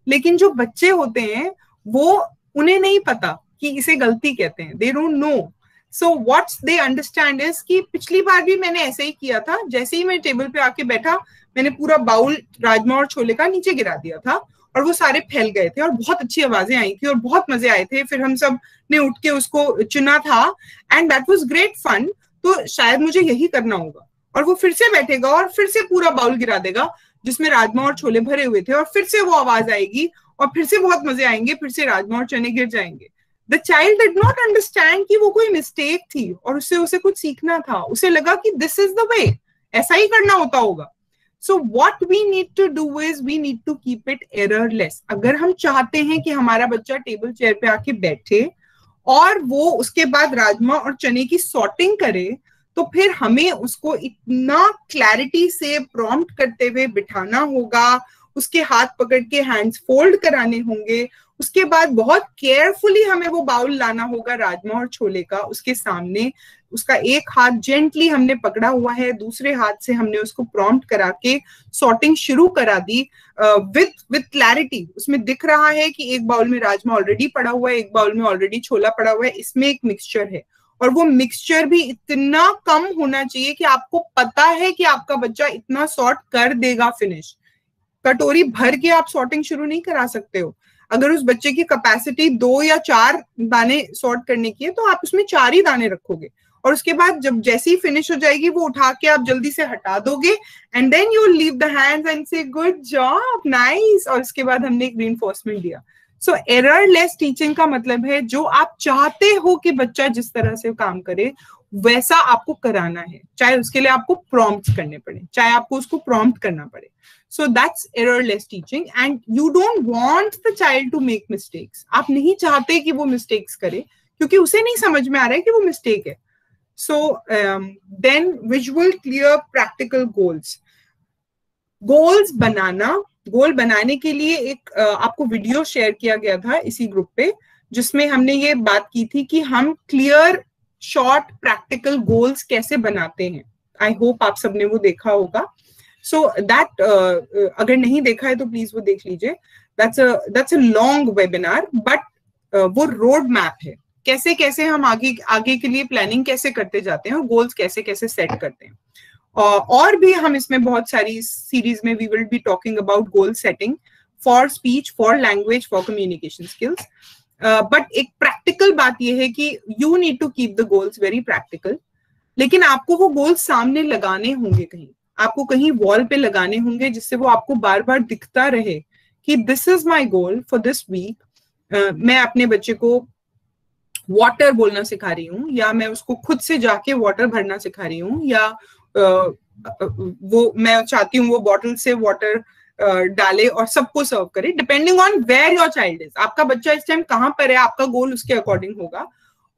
लेकिन जो बच्चे होते हैं वो, उन्हें नहीं पता कि इसे गलती कहते हैं, they don't know. So what they understand is कि पिछली बार भी मैंने ऐसे ही किया था, जैसे ही मैं टेबल पे आके बैठा, मैंने पूरा बाउल राजमा और छोले का नीचे गिरा दिया था और वो सारे फैल गए थे और बहुत अच्छी आवाजें आई थी और बहुत मजे आए थे. फिर हम सब ने उठ के उसको चुना था and that was great fun. तो शायद मुझे यही करना होगा. और वो फिर से बैठेगा और फिर से पूरा बाउल गिरा देगा जिसमें राजमा और छोले भरे हुए थे, और फिर से वो आवाज आएगी और फिर से बहुत मजे आएंगे, फिर से राजमा और चने गिर जाएंगे. The child did not understand कि वो कोई मिस्टेक थी और उससे उसे कुछ सीखना था. उसे लगा कि दिस इज द वे, ऐसा ही करना होता होगा. So what we need to do is we need to keep it errorless. अगर हम चाहते हैं कि हमारा बच्चा टेबल चेयर पे आके बैठे और वो उसके बाद राजमा और चने की सॉर्टिंग करे, तो फिर हमें उसको इतना क्लैरिटी से प्रॉम्प्ट करते हुए बिठाना होगा, उसके हाथ पकड़ के हैंड्स फोल्ड कराने होंगे, उसके बाद बहुत केयरफुली हमें वो बाउल लाना होगा राजमा और छोले का उसके सामने, उसका एक हाथ जेंटली हमने पकड़ा हुआ है, दूसरे हाथ से हमने उसको प्रॉम्प्ट करा के सॉर्टिंग शुरू करा दी विद क्लैरिटी। उसमें दिख रहा है कि एक बाउल में राजमा ऑलरेडी पड़ा हुआ है, एक बाउल में ऑलरेडी छोला पड़ा हुआ है, इसमें एक मिक्सचर है, और वो मिक्सचर भी इतना कम होना चाहिए कि आपको पता है कि आपका बच्चा इतना सॉर्ट कर देगा फिनिश। कटोरी भर के आप सॉर्टिंग शुरू नहीं करा सकते हो। अगर उस बच्चे की कैपेसिटी 2 या 4 दाने सॉर्ट करने की है तो आप उसमें 4 ही दाने रखोगे, और उसके बाद जब जैसे ही फिनिश हो जाएगी वो उठा के आप जल्दी से हटा दोगे, and then you leave the hands and say good job, nice, और उसके बाद हमने एक रीइंफोर्समेंट दिया। सो एररलेस टीचिंग का मतलब है जो आप चाहते हो कि बच्चा जिस तरह से काम करे वैसा आपको कराना है, चाहे उसके लिए आपको प्रॉम्प्ट करने पड़े, चाहे आपको उसको प्रॉम्प्ट करना पड़े। So that's errorless teaching, and you don't want the child to make mistakes. आप नहीं चाहते कि वो mistakes करे क्योंकि उसे नहीं समझ में आ रहा है कि वो mistake है। So then visual, clear, practical goals. Goals बनाना, गोल बनाने के लिए एक आपको वीडियो शेयर किया गया था इसी ग्रुप पे, जिसमें हमने ये बात की थी कि हम क्लियर, शॉर्ट, प्रैक्टिकल गोल्स कैसे बनाते हैं। आई होप आप सबने वो देखा होगा। So that अगर नहीं देखा है तो प्लीज वो देख लीजिए। That's a long webinar, but वो रोड मैप है, कैसे कैसे हम आगे के लिए प्लानिंग कैसे करते जाते हैं और गोल्स कैसे कैसे सेट करते हैं। और भी हम इसमें बहुत सारी सीरीज में we will be talking about goal setting for speech, for language, for communication skills. But एक प्रैक्टिकल बात ये है कि you need to keep the goals very practical, लेकिन आपको वो गोल्स सामने लगाने होंगे, कहीं आपको कहीं वॉल पे लगाने होंगे जिससे वो आपको बार बार दिखता रहे कि this is my goal for this week. मैं अपने बच्चे को वाटर बोलना सिखा रही हूँ, या मैं उसको खुद से जाके वाटर भरना सिखा रही हूँ, या वो मैं चाहती हूँ वो बॉटल से वाटर डाले और सबको सर्व करे, depending on where your child is. आपका बच्चा इस टाइम कहाँ पर है, आपका गोल उसके अकॉर्डिंग होगा,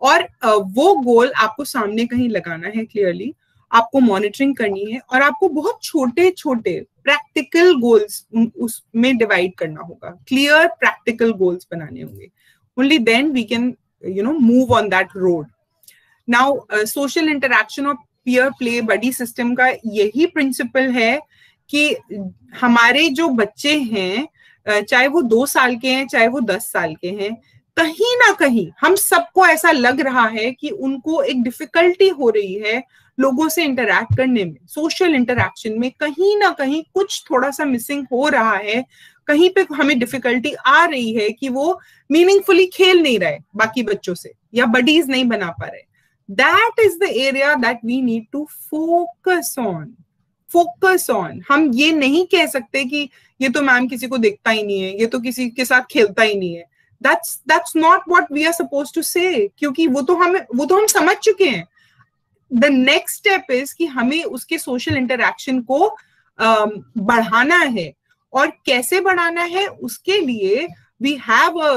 और वो गोल आपको सामने कहीं लगाना है क्लियरली, आपको मॉनिटरिंग करनी है, और आपको बहुत छोटे छोटे प्रैक्टिकल गोल्स उसमें डिवाइड करना होगा, क्लियर प्रैक्टिकल गोल्स बनाने होंगे। Only then we can move on that road. Now social interaction और पीयर प्ले बडी सिस्टम का यही प्रिंसिपल है कि हमारे जो बच्चे हैं, चाहे वो 2 साल के हैं चाहे वो 10 साल के हैं, कहीं ना कहीं हम सबको ऐसा लग रहा है कि उनको एक डिफिकल्टी हो रही है लोगों से इंटरैक्ट करने में, सोशल इंटरैक्शन में कहीं ना कहीं कुछ थोड़ा सा मिसिंग हो रहा है, कहीं पे हमें डिफिकल्टी आ रही है कि वो मीनिंगफुली खेल नहीं रहे बाकी बच्चों से, या बडीज नहीं बना पा रहे। That is the area that we need to focus on. हम ये नहीं कह सकते कि ये तो मैम किसी को देखता ही नहीं है, ये तो किसी के साथ खेलता ही नहीं है। That's not what we are supposed to say, क्योंकि वो तो हम समझ चुके हैं। The next step is कि हमें उसके social interaction को बढ़ाना है, और कैसे बढ़ाना है उसके लिए we have a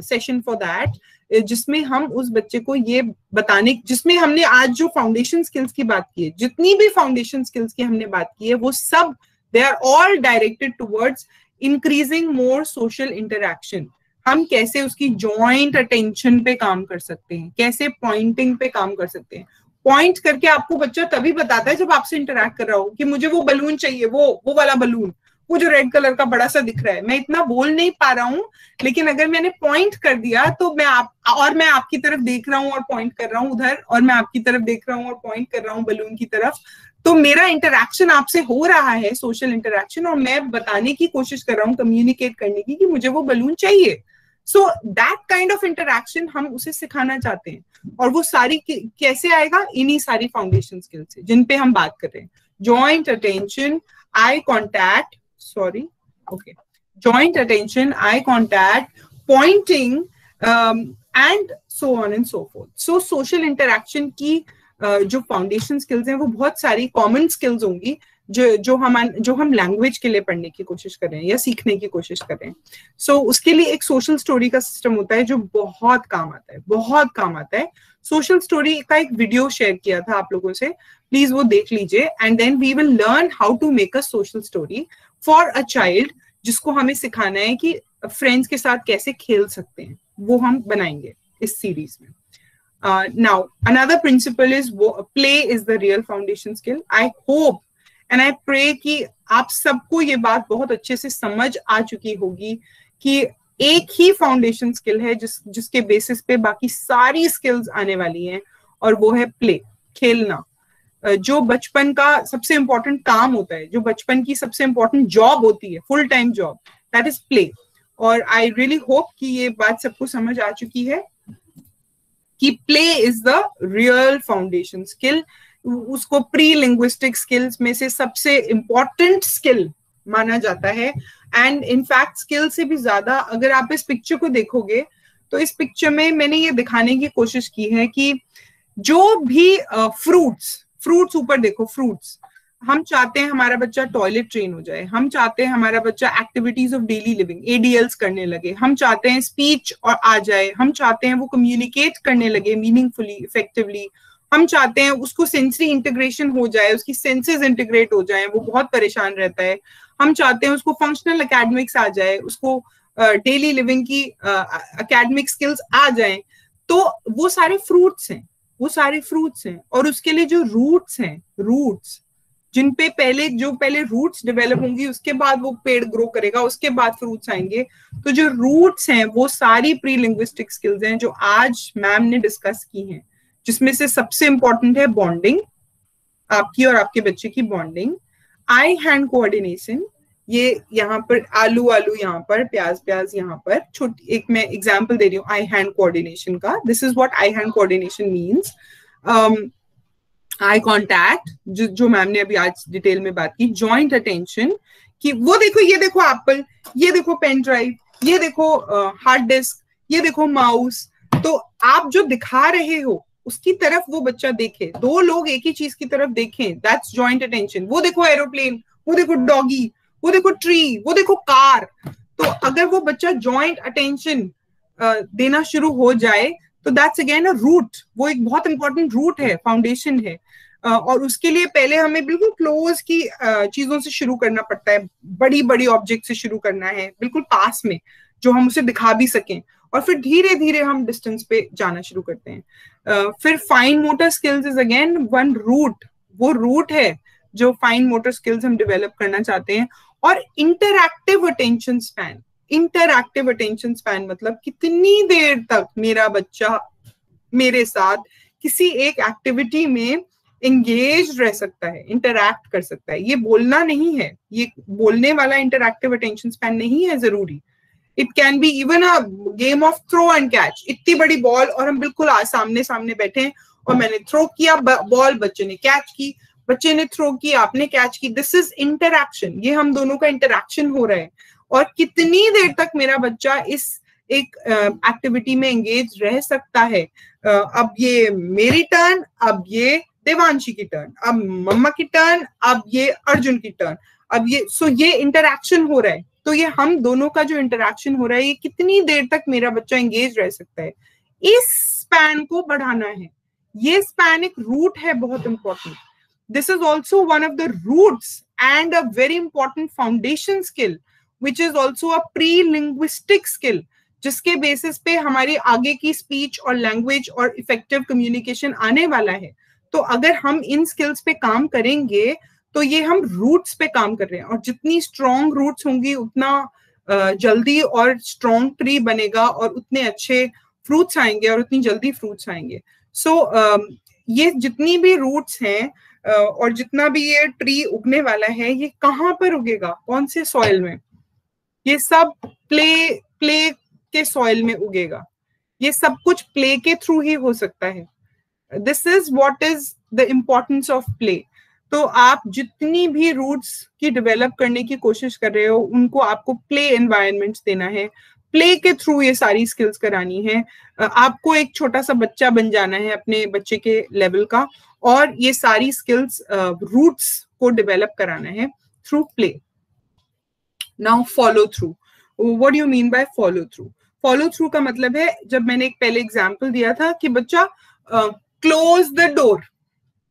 session for that, जिसमें हम उस बच्चे को ये बताने, जिसमें हमने आज जो फाउंडेशन स्किल्स की बात की है, जितनी भी फाउंडेशन स्किल्स की हमने बात की है, वो सब they are all directed towards increasing more social interaction। हम कैसे उसकी जॉइंट अटेंशन पे काम कर सकते हैं, कैसे पॉइंटिंग पे काम कर सकते हैं। पॉइंट करके आपको बच्चा तभी बताता है जब आपसे इंटरैक्ट कर रहा हो कि मुझे वो बलून चाहिए, वो वाला बलून, वो जो रेड कलर का बड़ा सा दिख रहा है। मैं इतना बोल नहीं पा रहा हूँ, लेकिन अगर मैंने पॉइंट कर दिया तो मैं आपकी तरफ देख रहा हूँ और पॉइंट कर रहा हूँ उधर, और मैं आपकी तरफ देख रहा हूँ और पॉइंट कर रहा हूँ बलून की तरफ, तो मेरा इंटरैक्शन आपसे हो रहा है, सोशल इंटरैक्शन, और मैं बताने की कोशिश कर रहा हूँ, कम्युनिकेट करने की कि मुझे वो बलून चाहिए। So that kind of interaction हम उसे सिखाना चाहते हैं, और वो सारी कैसे आएगा, इन्हीं सारी फाउंडेशन स्किल्स से जिन पे हम बात कर रहे हैं। Joint attention, eye contact, joint attention, eye contact, pointing, and so on and so forth. So social interaction की जो फाउंडेशन स्किल्स हैं वो बहुत सारी कॉमन स्किल्स होंगी जो हम लैंग्वेज के लिए पढ़ने की कोशिश कर रहे हैं या सीखने की कोशिश कर रहे हैं. सो उसके लिए एक सोशल स्टोरी का सिस्टम होता है जो बहुत काम आता है, बहुत काम आता है. सोशल स्टोरी का एक वीडियो शेयर किया था आप लोगों से, प्लीज वो देख लीजिए. And then we will learn how to make a social story for a child, जिसको हमें सिखाना है कि फ्रेंड्स के साथ कैसे खेल सकते हैं, वो हम बनाएंगे इस सीरीज में. Now, another principle is play is the real foundation skill. I hope and I pray कि आप सबको ये बात बहुत अच्छे से समझ आ चुकी होगी कि एक ही फाउंडेशन स्किल है जिसके बेसिस पे बाकी सारी स्किल्स आने वाली हैं, और वो है प्ले, खेलना. जो बचपन का सबसे इंपॉर्टेंट काम होता है, जो बचपन की सबसे इंपॉर्टेंट जॉब होती है, full time job, that is play. और आई रियली होप कि ये बात सबको समझ आ चुकी है कि play is the real foundation skill. उसको प्री लिंग्विस्टिक स्किल्स में से सबसे इंपॉर्टेंट स्किल माना जाता है. एंड इनफैक्ट स्किल से भी ज्यादा, अगर आप इस पिक्चर को देखोगे तो इस पिक्चर में मैंने ये दिखाने की कोशिश की है कि जो भी फ्रूट्स ऊपर देखो, फ्रूट्स, हम चाहते हैं हमारा बच्चा टॉयलेट ट्रेन हो जाए, हम चाहते हैं हमारा बच्चा activities of daily living ADLs करने लगे, हम चाहते हैं स्पीच और आ जाए, हम चाहते हैं वो कम्युनिकेट करने लगे मीनिंगफुली, इफेक्टिवली, हम चाहते हैं उसको सेंसरी इंटीग्रेशन हो जाए, उसकी सेंसेस इंटीग्रेट हो जाए, वो बहुत परेशान रहता है, हम चाहते हैं उसको फंक्शनल एकेडमिक्स आ जाए, उसको डेली लिविंग की एकेडमिक स्किल्स आ जाए. तो वो सारे फ्रूट्स हैं. और उसके लिए जो रूट्स हैं, जिन पे पहले रूट्स डेवलप होंगी, उसके बाद वो पेड़ ग्रो करेगा, उसके बाद फ्रूट्स आएंगे. तो जो रूट्स हैं वो सारी प्री लिंग्विस्टिक स्किल्स हैं जो आज मैम ने डिस्कस की हैं, जिसमें से सबसे इंपॉर्टेंट है बॉन्डिंग, आपकी और आपके बच्चे की बॉन्डिंग. आई हैंड कोऑर्डिनेशन, ये यहाँ पर आलू यहाँ पर, प्याज यहाँ पर. छोटी एक मैं एग्जाम्पल दे रही हूँ आई हैंड कोऑर्डिनेशन का. This is what I hand coordination means. Eye contact, जो मैम ने अभी आज डिटेल में बात की. जॉइंट अटेंशन, कि वो देखो, ये देखो एप्पल, ये देखो पेन ड्राइव, ये देखो हार्ड डिस्क, ये देखो माउस. तो आप जो दिखा रहे हो उसकी तरफ वो बच्चा देखे, दो लोग एक ही चीज की तरफ देखें, दैट्स जॉइंट अटेंशन. वो देखो एरोप्लेन, वो देखो डॉगी, वो देखो ट्री, वो देखो कार. तो अगर वो बच्चा जॉइंट अटेंशन देना शुरू हो जाए तो दैट्स अगेन अ रूट, वो एक बहुत इंपॉर्टेंट रूट है, फाउंडेशन है. और उसके लिए पहले हमें बिल्कुल क्लोज की चीजों से शुरू करना पड़ता है, बड़ी बड़ी ऑब्जेक्ट से शुरू करना है, बिल्कुल पास में, जो हम उसे दिखा भी सकें, और फिर धीरे धीरे हम डिस्टेंस पे जाना शुरू करते हैं. फिर fine motor skills is again one route, वो रूट है जो फाइन मोटर स्किल्स हम डेवलप करना चाहते हैं. और इंटरएक्टिव अटेंशन स्पैन मतलब कितनी देर तक मेरा बच्चा मेरे साथ किसी एक एक्टिविटी में एंगेज रह सकता है, इंटरैक्ट कर सकता है. ये बोलना नहीं है, ये बोलने वाला इंटरएक्टिव अटेंशन स्पैन नहीं है जरूरी. It can be even a game of throw and catch. इतनी बड़ी बॉल और हम बिल्कुल सामने सामने बैठे हैं और मैंने थ्रो किया बॉल, बच्चे ने कैच की, बच्चे ने थ्रो की, आपने कैच की. दिस इज इंटरैक्शन, ये हम दोनों का इंटरैक्शन हो रहा है. और कितनी देर तक मेरा बच्चा इस एक एक्टिविटी में एंगेज रह सकता है. अब ये मेरी टर्न, अब ये देवांशी की टर्न, अब मम्मा की टर्न, अब ये अर्जुन की टर्न, अब ये. सो ये इंटरैक्शन हो रहा है. तो ये हम दोनों का जो इंटरैक्शन हो रहा है, ये कितनी देर तक मेरा बच्चा एंगेज रह सकता है, इस स्पैन को बढ़ाना है. ये स्पैन एक रूट है, बहुत important. This is also one of the roots and a very important foundation skill, which is also a pre-linguistic skill, जिसके बेसिस पे हमारी आगे की स्पीच और लैंग्वेज और इफेक्टिव कम्युनिकेशन आने वाला है. तो अगर हम इन स्किल्स पे काम करेंगे तो ये हम रूट्स पे काम कर रहे हैं, और जितनी स्ट्रॉन्ग रूट्स होंगी उतना जल्दी और स्ट्रॉन्ग ट्री बनेगा, और उतने अच्छे फ्रूट्स आएंगे, और उतनी जल्दी फ्रूट्स आएंगे. सो ये जितनी भी रूट्स हैं और जितना भी ये ट्री उगने वाला है, ये कहाँ पर उगेगा, कौन से सॉइल में? ये सब प्ले के सॉइल में उगेगा. ये सब कुछ प्ले के थ्रू ही हो सकता है. This is what is the importance of play. तो आप जितनी भी रूट्स की डेवलप करने की कोशिश कर रहे हो, उनको आपको प्ले एनवायरनमेंट्स देना है, प्ले के थ्रू ये सारी स्किल्स करानी है. आपको एक छोटा सा बच्चा बन जाना है अपने बच्चे के लेवल का, और ये सारी स्किल्स रूट्स को डेवलप कराना है through play. Now follow through. What do you mean by follow through? Follow through का मतलब है, जब मैंने एक पहले एग्जाम्पल दिया था कि बच्चा क्लोज द डोर,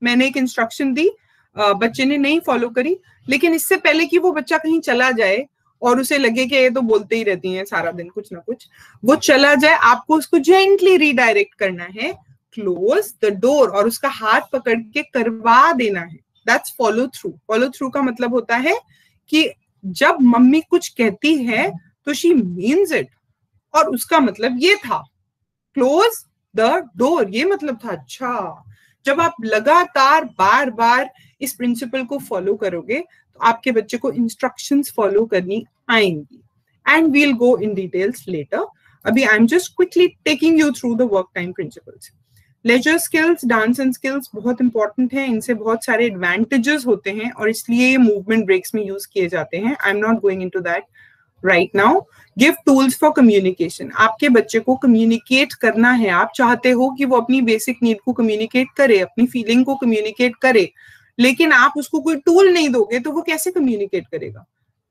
मैंने एक इंस्ट्रक्शन दी, बच्चे ने नहीं फॉलो करी, लेकिन इससे पहले कि वो बच्चा कहीं चला जाए और उसे लगे कि ये तो बोलते ही रहती हैं सारा दिन कुछ ना कुछ, वो चला जाए, आपको उसको जेंटली रीडायरेक्ट करना है, क्लोज द डोर, और उसका हाथ पकड़ के करवा देना है. That's follow through. Follow through का मतलब होता है कि जब मम्मी कुछ कहती है तो शी मीन्स इट, और उसका मतलब ये था, क्लोज द डोर, ये मतलब था. अच्छा, जब आप लगातार बार बार इस प्रिंसिपल को फॉलो करोगे तो आपके बच्चे को इंस्ट्रक्शंस फॉलो करनी आएंगी. And we'll go in details later. अभी I am just quickly taking you through the work time principles. Leisure skills, dance and skills बहुत इंपॉर्टेंट है, इनसे बहुत सारे एडवांटेजेस होते हैं और इसलिए ये मूवमेंट ब्रेक्स में यूज किए जाते हैं. I am not going into that right now. Give tools for communication. आपके बच्चे को कम्युनिकेट करना है, आप चाहते हो कि वो अपनी बेसिक नीड को कम्युनिकेट करे, अपनी फीलिंग को कम्युनिकेट करे, लेकिन आप उसको कोई टूल नहीं दोगे तो वो कैसे कम्युनिकेट करेगा?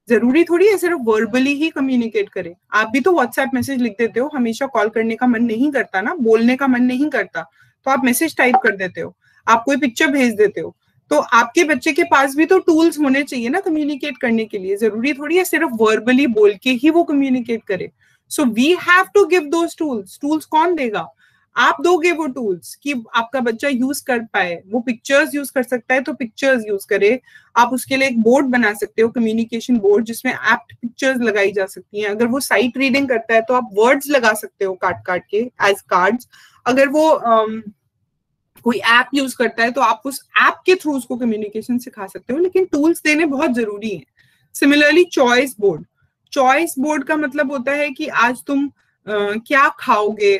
जरूरी थोड़ी है सिर्फ वर्बली ही कम्युनिकेट करे. आप भी तो व्हाट्सएप मैसेज लिख देते हो, हमेशा कॉल करने का मन नहीं करता ना, बोलने का मन नहीं करता, तो आप मैसेज टाइप कर देते हो, आप कोई पिक्चर भेज देते हो. तो आपके बच्चे के पास भी तो टूल्स होने चाहिए ना कम्युनिकेट करने के लिए. जरूरी थोड़ी है सिर्फ वर्बली बोल के ही वो कम्युनिकेट करे. So we have to give those tools. Tools कौन देगा? आप दोगे वो टूल्स कि आपका बच्चा यूज कर पाए. वो पिक्चर्स यूज कर सकता है तो पिक्चर्स यूज करे. आप उसके लिए एक बोर्ड बना सकते हो, कम्युनिकेशन बोर्ड, जिसमें एप्ट पिक्चर्स लगाई जा सकती हैं. अगर वो साइट रीडिंग करता है तो आप वर्ड्स लगा सकते हो काट काट के एज कार्ड्स. अगर वो कोई ऐप यूज करता है तो आप उस ऐप के थ्रू उसको कम्युनिकेशन सिखा सकते हो, लेकिन टूल्स देने बहुत जरूरी है. Similarly choice board. Choice board का मतलब होता है कि आज तुम क्या खाओगे.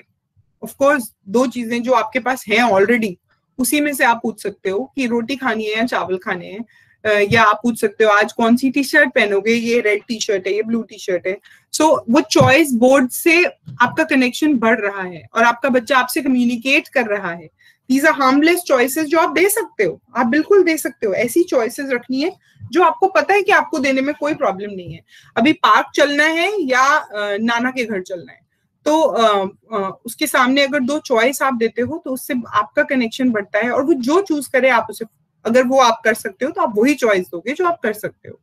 ऑफ कोर्स 2 चीजें जो आपके पास हैं ऑलरेडी, उसी में से आप पूछ सकते हो कि रोटी खानी है या चावल खाने हैं, या आप पूछ सकते हो आज कौन सी टी शर्ट पहनोगे, ये रेड टी शर्ट है, ये ब्लू टी शर्ट है. सो वो चॉइस बोर्ड से आपका कनेक्शन बढ़ रहा है और आपका बच्चा आपसे कम्युनिकेट कर रहा है. These are harmless choices जो आप दे सकते हो, आप बिल्कुल दे सकते हो. ऐसी चॉइसेस रखनी है जो आपको पता है कि आपको देने में कोई प्रॉब्लम नहीं है. अभी पार्क चलना है या नाना के घर चलना है, तो उसके सामने अगर 2 चॉइस आप देते हो तो उससे आपका कनेक्शन बढ़ता है और वो जो चूज करे आप उसे, अगर वो आप कर सकते हो तो आप वही चॉइस दोगे जो आप कर सकते हो.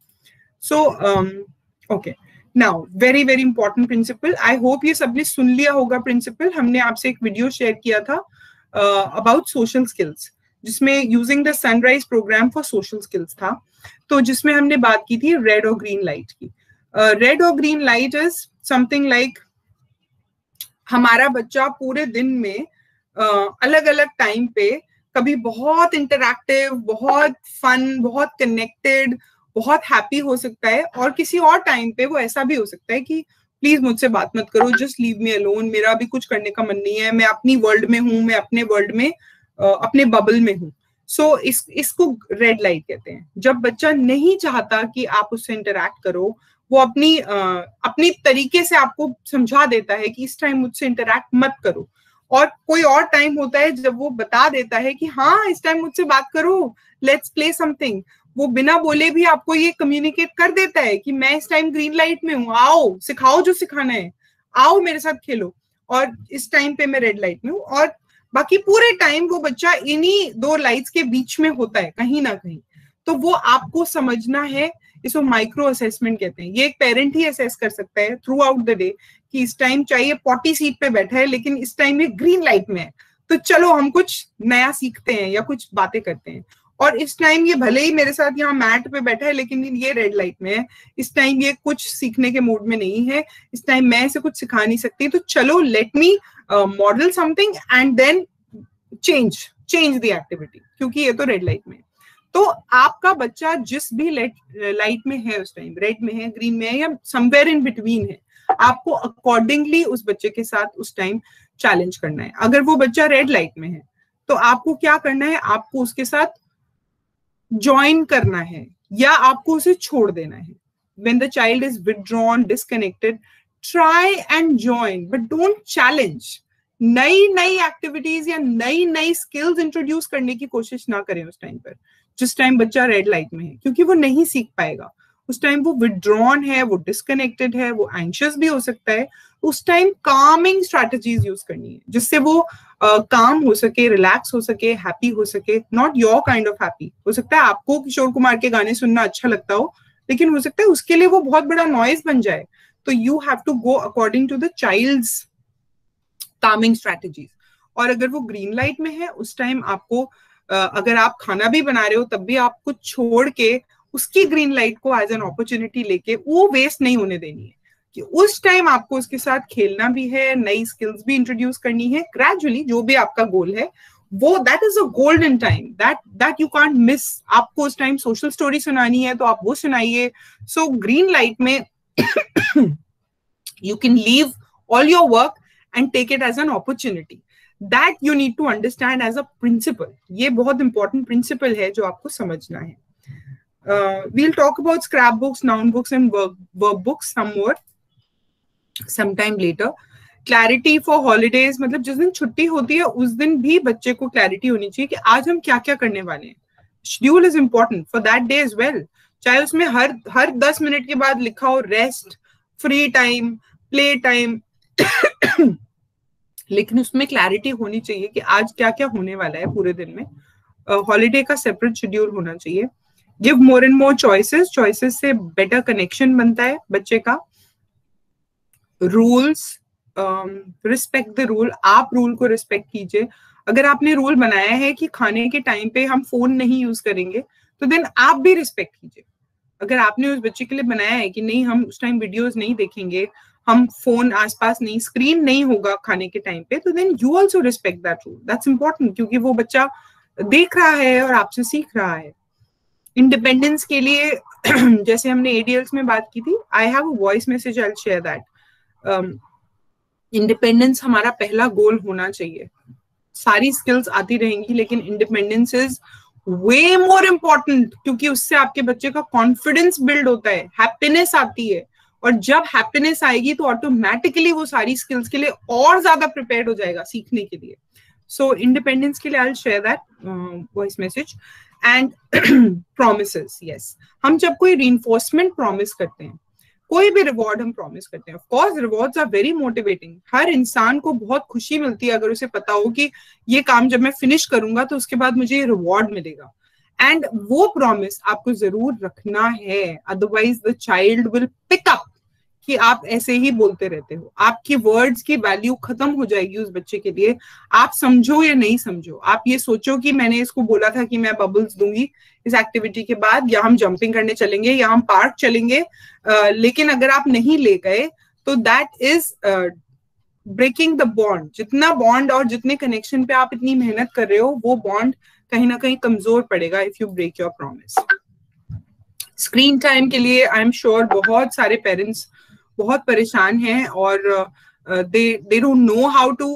So okay, now very very important principle. I hope ये सबने सुन लिया होगा प्रिंसिपल. हमने आपसे एक वीडियो शेयर किया था अबाउट सोशल स्किल्स, जिसमें using the sunrise program for social skills था, तो जिसमें हमने बात की थी रेड और ग्रीन लाइट की. रेड और green light is something like हमारा बच्चा पूरे दिन में अलग अलग टाइम पे कभी बहुत इंटरैक्टिव, बहुत फन, बहुत कनेक्टेड, बहुत हैप्पी हो सकता है, और किसी और टाइम पे वो ऐसा भी हो सकता है कि प्लीज मुझसे बात मत करो, जस्ट लीव मी अलोन, मेरा भी कुछ करने का मन नहीं है, मैं अपनी वर्ल्ड में हूँ, मैं अपने वर्ल्ड में अपने बबल में हूँ. सो इसको रेड लाइट कहते हैं. जब बच्चा नहीं चाहता कि आप उससे इंटरैक्ट करो, वो अपनी तरीके से आपको समझा देता है कि इस टाइम मुझसे इंटरैक्ट मत करो. और कोई और टाइम होता है जब वो बता देता है कि हाँ इस टाइम मुझसे बात करो, लेट्स प्ले समथिंग. वो बिना बोले भी आपको ये कम्युनिकेट कर देता है कि मैं इस टाइम ग्रीन लाइट में हूँ, आओ सिखाओ जो सिखाना है, आओ मेरे साथ खेलो, और इस टाइम पे मैं रेड लाइट में हूँ. और बाकी पूरे टाइम वो बच्चा इन्हीं 2 लाइट्स के बीच में होता है कहीं ना कहीं. तो वो आपको समझना है. इसको माइक्रो असेसमेंट कहते हैं. ये एक पेरेंट ही असेस कर सकता है थ्रू आउट द डे कि इस टाइम चाहिए 40 सीट पे बैठा है लेकिन इस टाइम ये ग्रीन लाइट में है, तो चलो हम कुछ नया सीखते हैं या कुछ बातें करते हैं. और इस टाइम ये भले ही मेरे साथ यहाँ मैट पे बैठा है लेकिन ये रेड लाइट में है, इस टाइम ये कुछ सीखने के मूड में नहीं है, इस टाइम मैं इसे कुछ सिखा नहीं सकती, तो चलो let me model something and then change the activity, क्योंकि ये तो रेड लाइट में है. तो आपका बच्चा जिस भी लाइट में है उस टाइम, रेड में है, ग्रीन में है या समवेयर इन बिटवीन है, आपको अकॉर्डिंगली उस बच्चे के साथ उस टाइम चैलेंज करना है. अगर वो बच्चा रेड लाइट में है तो आपको क्या करना है, आपको उसके साथ ज्वाइन करना है या आपको उसे छोड़ देना है. When the child is withdrawn, disconnected, try and join, but don't challenge. नई एक्टिविटीज या नई स्किल्स इंट्रोड्यूस करने की कोशिश ना करें उस टाइम पर. जिस टाइम बच्चा रेड लाइट में है, क्योंकि वो नहीं सीख पाएगा। उस टाइम वो विड्रॉन है, वो डिस्कनेक्टेड है, वो एंशियस भी हो सकता है। उस टाइम कामिंग स्ट्रैटेजीज यूज करनी है जिससे वो काम हो सके, रिलैक्स हो सके, हैप्पी हो सके। Not your kind of happy. हो सकता है आपको किशोर कुमार के गाने सुनना अच्छा लगता हो, लेकिन हो सकता है उसके लिए वो बहुत बड़ा नॉइज बन जाए। तो you have to go according to the child's calming strategies. और अगर वो ग्रीन लाइट में है, उस टाइम आपको अगर आप खाना भी बना रहे हो तब भी आपको छोड़ के उसकी ग्रीन लाइट को एज एन अपॉर्चुनिटी लेके वो वेस्ट नहीं होने देनी है, कि उस टाइम आपको उसके साथ खेलना भी है, नई स्किल्स भी इंट्रोड्यूस करनी है ग्रेजुअली, जो भी आपका गोल है वो, that is a golden time, that you can't miss. आपको उस टाइम सोशल स्टोरी सुनानी है तो आप वो सुनाइए। सो ग्रीन लाइट में you can leave all your work and take it as an opportunity. That you need to understand as a principle. ये बहुत important principle है जो आपको समझना है. We'll talk about scrapbooks, noun books and verb books some more sometime later. Clarity for holidays, मतलब जिस दिन छुट्टी होती है उस दिन भी बच्चे को clarity होनी चाहिए कि आज हम क्या क्या करने वाले हैं. Schedule is important for that day as well. चाहे उसमें हर 10 मिनट के बाद लिखा हो rest, free time, play time, लेकिन उसमें क्लैरिटी होनी चाहिए कि आज क्या क्या होने वाला है पूरे दिन में. हॉलीडे का सेपरेट शेड्यूल होना चाहिए. Give more and more choices, choices से बेटर कनेक्शन बनता है बच्चे का. रूल्स, रिस्पेक्ट द रूल, आप रूल को रिस्पेक्ट कीजिए. अगर आपने रूल बनाया है कि खाने के टाइम पे हम फोन नहीं यूज करेंगे, तो देन आप भी रिस्पेक्ट कीजिए. अगर आपने उस बच्चे के लिए बनाया है कि नहीं हम उस टाइम वीडियोस नहीं देखेंगे, हम फोन आसपास नहीं, स्क्रीन नहीं होगा खाने के टाइम पे, तो then you also respect that rule. That's important, क्योंकि वो बच्चा देख रहा है और आपसे सीख रहा है. इंडिपेंडेंस के लिए जैसे हमने एडीएल्स में बात की थी, I have a voice message, I will share that. Independence हमारा पहला गोल होना चाहिए. सारी स्किल्स आती रहेंगी लेकिन independence is way more important, क्योंकि उससे आपके बच्चे का कॉन्फिडेंस बिल्ड होता है, हैप्पीनेस आती है, और जब हैप्पीनेस आएगी तो ऑटोमेटिकली वो सारी स्किल्स के लिए और ज्यादा प्रिपेयर्ड हो जाएगा सीखने के लिए. सो इंडिपेंडेंस के लिए I will share that voice message. And promises, yes, हम जब कोई रीइंफोर्समेंट प्रॉमिस करते हैं, कोई भी रिवॉर्ड हम प्रॉमिस करते हैं, of course rewards are very motivating. हर इंसान को बहुत खुशी मिलती है अगर उसे पता हो कि ये काम जब मैं फिनिश करूंगा तो उसके बाद मुझे ये रिवॉर्ड मिलेगा. एंड वो प्रॉमिस आपको जरूर रखना है, otherwise the child will pick up कि आप ऐसे ही बोलते रहते हो. आपकी वर्ड्स की वैल्यू खत्म हो जाएगी उस बच्चे के लिए. आप समझो या नहीं समझो, आप ये सोचो कि मैंने इसको बोला था कि मैं बबल्स दूंगी इस एक्टिविटी के बाद, या हम जंपिंग करने चलेंगे, या हम पार्क चलेंगे, लेकिन अगर आप नहीं ले गए तो that is breaking the bond. जितना बॉन्ड और जितने कनेक्शन पे आप इतनी मेहनत कर रहे हो, वो बॉन्ड कहीं ना कहीं कमजोर पड़ेगा if you break your promise. Screen time के लिए आई एम श्योर बहुत सारे पेरेंट्स बहुत परेशान हैं और they don't know how to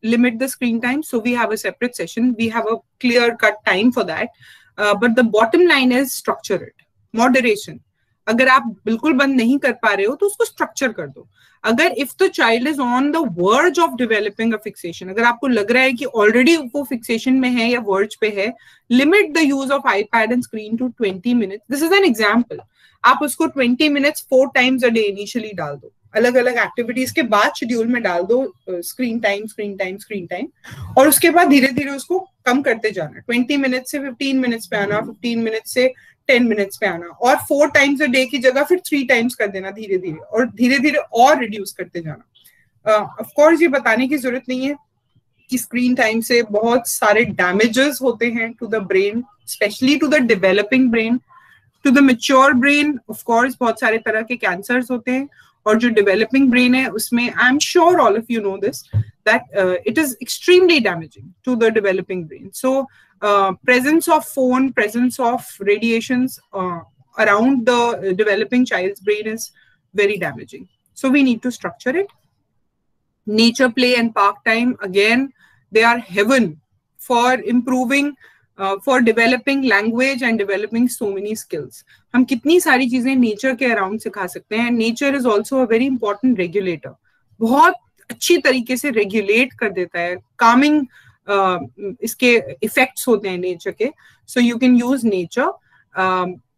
limit the screen time, so we have a separate session, we have a clear cut time for that. But the bottom line is structure it, moderation. अगर आप बिल्कुल बंद नहीं कर पा रहे हो तो उसको स्ट्रक्चर कर दो. अगर if the child is on the verge of developing a fixation, अगर आपको लग रहा है कि already वो fixation में है या verge पे है, limit the use of iPad and screen to 20 minutes. This is an example. आप उसको 20 minutes 4 times a day initially डाल दो, अलग अलग एक्टिविटीज के बाद शेड्यूल में डाल दो स्क्रीन टाइम, और उसके बाद धीरे धीरे उसको कम करते जाना. 20 मिनट से 15 मिनट्स पे आना, 15 मिनट से 10 मिनट्स पे आना, और 4 times a day की जगह फिर 3 times कर देना धीरे धीरे, और धीरे धीरे और रिड्यूस करते जाना. ऑफ कोर्स ये बताने की जरूरत नहीं है कि स्क्रीन टाइम से बहुत सारे डैमेजेस होते हैं to the brain, especially to the developing brain. To the mature brain of course बहुत सारे तरह के कैंसर्स होते हैं, और जो डेवलपिंग ब्रेन है उसमें I am sure all of you know this that it is extremely damaging to the developing brain. So presence of phone, presence of radiations around the developing child's brain is very damaging. So we need to structure it. Nature play and park time, again, they are heaven for improving, for developing language and developing so many skills. हम कितनी सारी चीजें nature के around सिखा सकते हैं. Nature is also a very important regulator, बहुत अच्छी तरीके से रेगुलेट कर देता है. कामिंग इसके इफेक्ट्स होते हैं नेचर के. So you can use nature.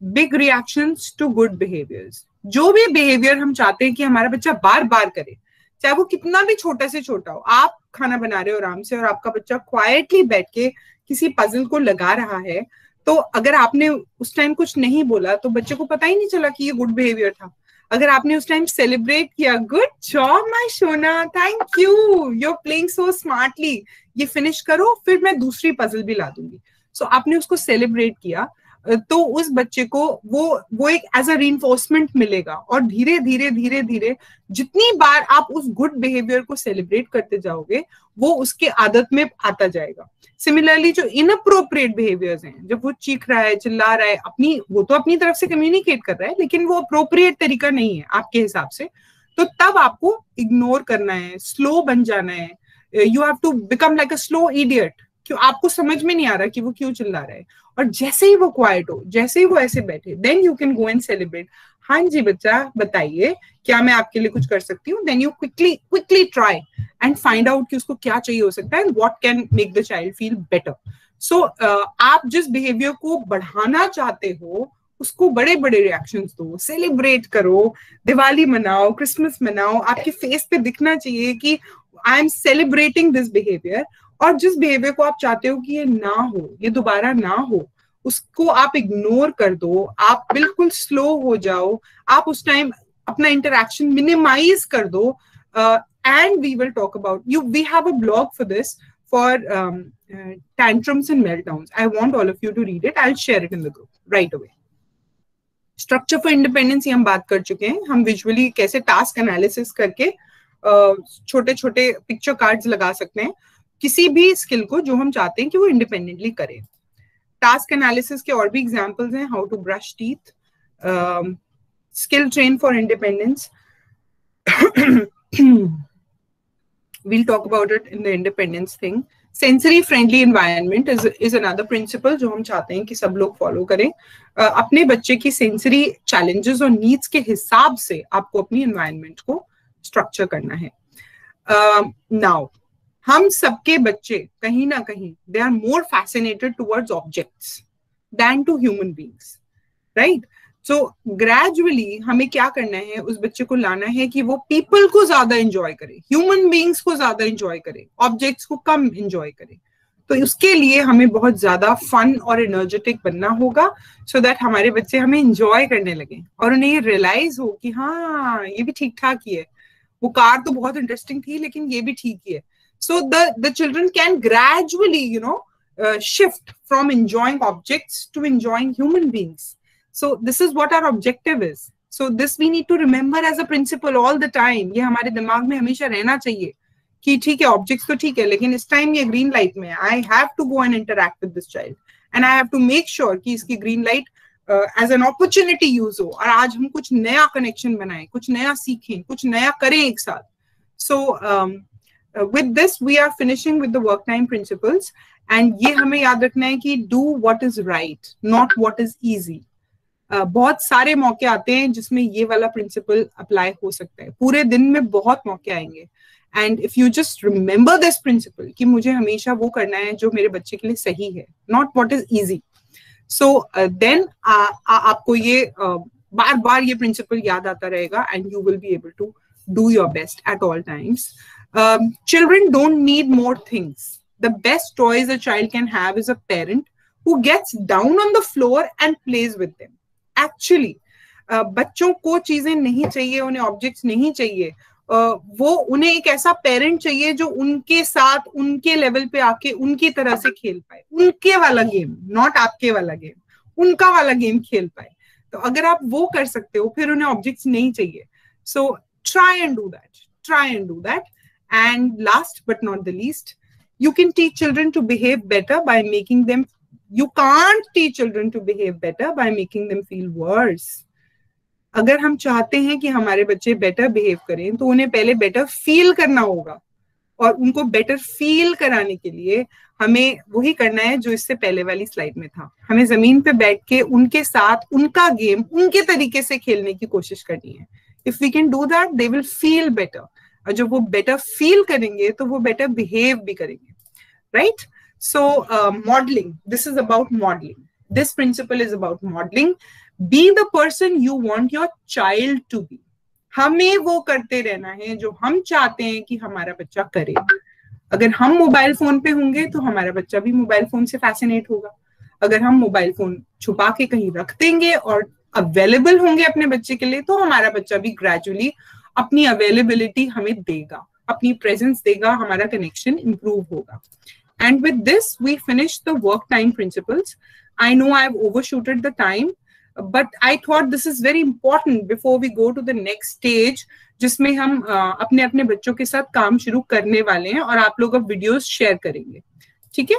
Big reactions to good behaviours. जो भी बिहेवियर हम चाहते हैं कि हमारा बच्चा बार बार करे, चाहे वो कितना भी छोटा से छोटा हो. आप खाना बना रहे हो आराम से और आपका बच्चा क्वाइटली बैठ के किसी पजल को लगा रहा है, तो अगर आपने उस टाइम कुछ नहीं बोला तो बच्चे को पता ही नहीं चला कि ये गुड बिहेवियर था. अगर आपने उस टाइम सेलिब्रेट किया, गुड जॉब माय सोना, thank you, you are playing so smartly, ये फिनिश करो फिर मैं दूसरी पजल भी ला दूंगी. सो आपने उसको सेलिब्रेट किया तो उस बच्चे को वो एक एज अ रीइंफोर्समेंट मिलेगा. और धीरे धीरे धीरे धीरे जितनी बार आप उस गुड बिहेवियर को सेलिब्रेट करते जाओगे वो उसके आदत में आता जाएगा. सिमिलरली जो इनअप्रोप्रिएट बिहेवियर्स हैं, जब वो चीख रहा है, चिल्ला रहा है, वो तो अपनी तरफ से कम्युनिकेट कर रहा है लेकिन वो अप्रोप्रिएट तरीका नहीं है आपके हिसाब से, तो तब आपको इग्नोर करना है, स्लो बन जाना है. You have to become like a slow idiot. क्यों आपको समझ में नहीं आ रहा कि वो क्यों चिल्ला रहा है, और जैसे ही वो क्वाइट हो, जैसे ही वो ऐसे बैठे, then you can go and celebrate. हाँ जी बच्चा बताइए क्या मैं आपके लिए कुछ कर सकती हूँ. Then you quickly try and find out कि उसको क्या चाहिए हो सकता है and what can make the child feel better. So आप जिस बिहेवियर को बढ़ाना चाहते हो उसको बड़े बड़े रिएक्शंस दो, सेलिब्रेट करो, दिवाली मनाओ, क्रिसमस मनाओ, आपके फेस पे दिखना चाहिए कि I am celebrating this behaviour. और जिस बिहेवियर को आप चाहते हो कि ये ना हो, ये दोबारा ना हो, उसको आप इग्नोर कर दो, आप बिल्कुल स्लो हो जाओ, आप उस टाइम अपना इंटरेक्शन मिनिमाइज कर दो. And we will talk about you, we have a blog for this for tantrums and meltdowns. I want all of you to read it. I'll share it in the group right away. Structure for independence हम बात कर चुके हैं. हम visually कैसे task analysis करके छोटे छोटे पिक्चर कार्ड्स लगा सकते हैं किसी भी स्किल को जो हम चाहते हैं कि वो इंडिपेंडेंटली करें. टास्क एनालिसिस के और भी एग्जांपल्स हैं. How to brush teeth, skill train for independence. we'll talk about it in the independence thing. Sensory friendly environment is another principle जो हम चाहते हैं कि सब लोग फॉलो करें. अपने बच्चे की सेंसरी चैलेंजेस और नीड्स के हिसाब से आपको अपनी एनवायरनमेंट को स्ट्रक्चर करना है. नाउ हम सबके बच्चे कहीं ना कहीं they are more fascinated towards objects than to human beings, right? So gradually हमें क्या करना है, उस बच्चे को लाना है कि वो पीपल को ज्यादा एंजॉय करे, ह्यूमन बीइंग्स को ज्यादा एंजॉय करे, ऑब्जेक्ट्स को कम एंजॉय करे. तो उसके लिए हमें बहुत ज्यादा फन और एनर्जेटिक बनना होगा सो दैट हमारे बच्चे हमें एंजॉय करने लगे और उन्हें ये रियलाइज हो कि हाँ ये भी ठीक ठाक ही है, वो कार तो बहुत इंटरेस्टिंग थी लेकिन ये भी ठीक ही है. So the children can gradually, shift from enjoying objects to enjoying human beings. So this is what our objective is. So this we need to remember as a principle all the time. ये हमारे दिमाग में हमेशा रहना चाहिए कि ठीक है ऑब्जेक्ट्स तो ठीक है लेकिन इस टाइम ये ग्रीन लाइट में I have to go and interact with this child and I have to make sure कि इसकी green light as an opportunity use हो और आज हम कुछ नया कनेक्शन बनाएं, कुछ नया सीखें, कुछ नया करें एक साथ. So with this we are finishing with the work time principles and ये हमें याद रखना है कि do what is right, not what is easy. बहुत सारे मौके आते हैं जिसमें ये वाला प्रिंसिपल अप्लाई हो सकता है. पूरे दिन में बहुत मौके आएंगे and if you just remember this principle कि मुझे हमेशा वो करना है जो मेरे बच्चे के लिए सही है, not what is easy. So then आपको ये बार बार ये प्रिंसिपल याद आता रहेगा and you will be able to do your best at all times. Children don't need more things. The best toys a child can have is a parent who gets down on the floor and plays with them. Actually, बच्चों को चीजें नहीं चाहिए, उन्हें objects नहीं चाहिए, वो उन्हें एक ऐसा पेरेंट चाहिए जो उनके साथ उनके लेवल पे आके उनकी तरह से खेल पाए, उनके वाला गेम, नॉट आपके वाला गेम, उनका वाला गेम खेल पाए. तो अगर आप वो कर सकते हो फिर उन्हें ऑब्जेक्ट्स नहीं चाहिए. सो try and do that. And last but not the least, you can teach children to behave better by making them, you can't teach children to behave better by making them feel worse. अगर हम चाहते हैं कि हमारे बच्चे better behave करें तो उन्हें पहले बेटर फील करना होगा और उनको बेटर फील कराने के लिए हमें वही करना है जो इससे पहले वाली स्लाइड में था. हमें जमीन पे बैठ के उनके साथ उनका गेम उनके तरीके से खेलने की कोशिश करनी है. If we can do that, they will feel better. और जब वो बेटर फील करेंगे तो वो बेटर बिहेव भी करेंगे, right? So modeling, this is about modeling. This principle is about modeling. Be the person you want your child to be. हमें वो करते रहना है जो हम चाहते हैं कि हमारा बच्चा करे. अगर हम मोबाइल फोन पे होंगे तो हमारा बच्चा भी मोबाइल फोन से फैसिनेट होगा. अगर हम मोबाइल फोन छुपा के कहीं रख देंगे और अवेलेबल होंगे अपने बच्चे के लिए, तो हमारा बच्चा भी ग्रेजुअली अपनी अवेलेबिलिटी हमें देगा, अपनी प्रेजेंस देगा, हमारा कनेक्शन इंप्रूव होगा. And with this, we finish the work time principles. I know I've overshooted the time, but I thought this is very important before we go to the next stage, जिसमें हम अपने अपने बच्चों के साथ काम शुरू करने वाले हैं और आप लोग अब वीडियोस शेयर करेंगे. ठीक है?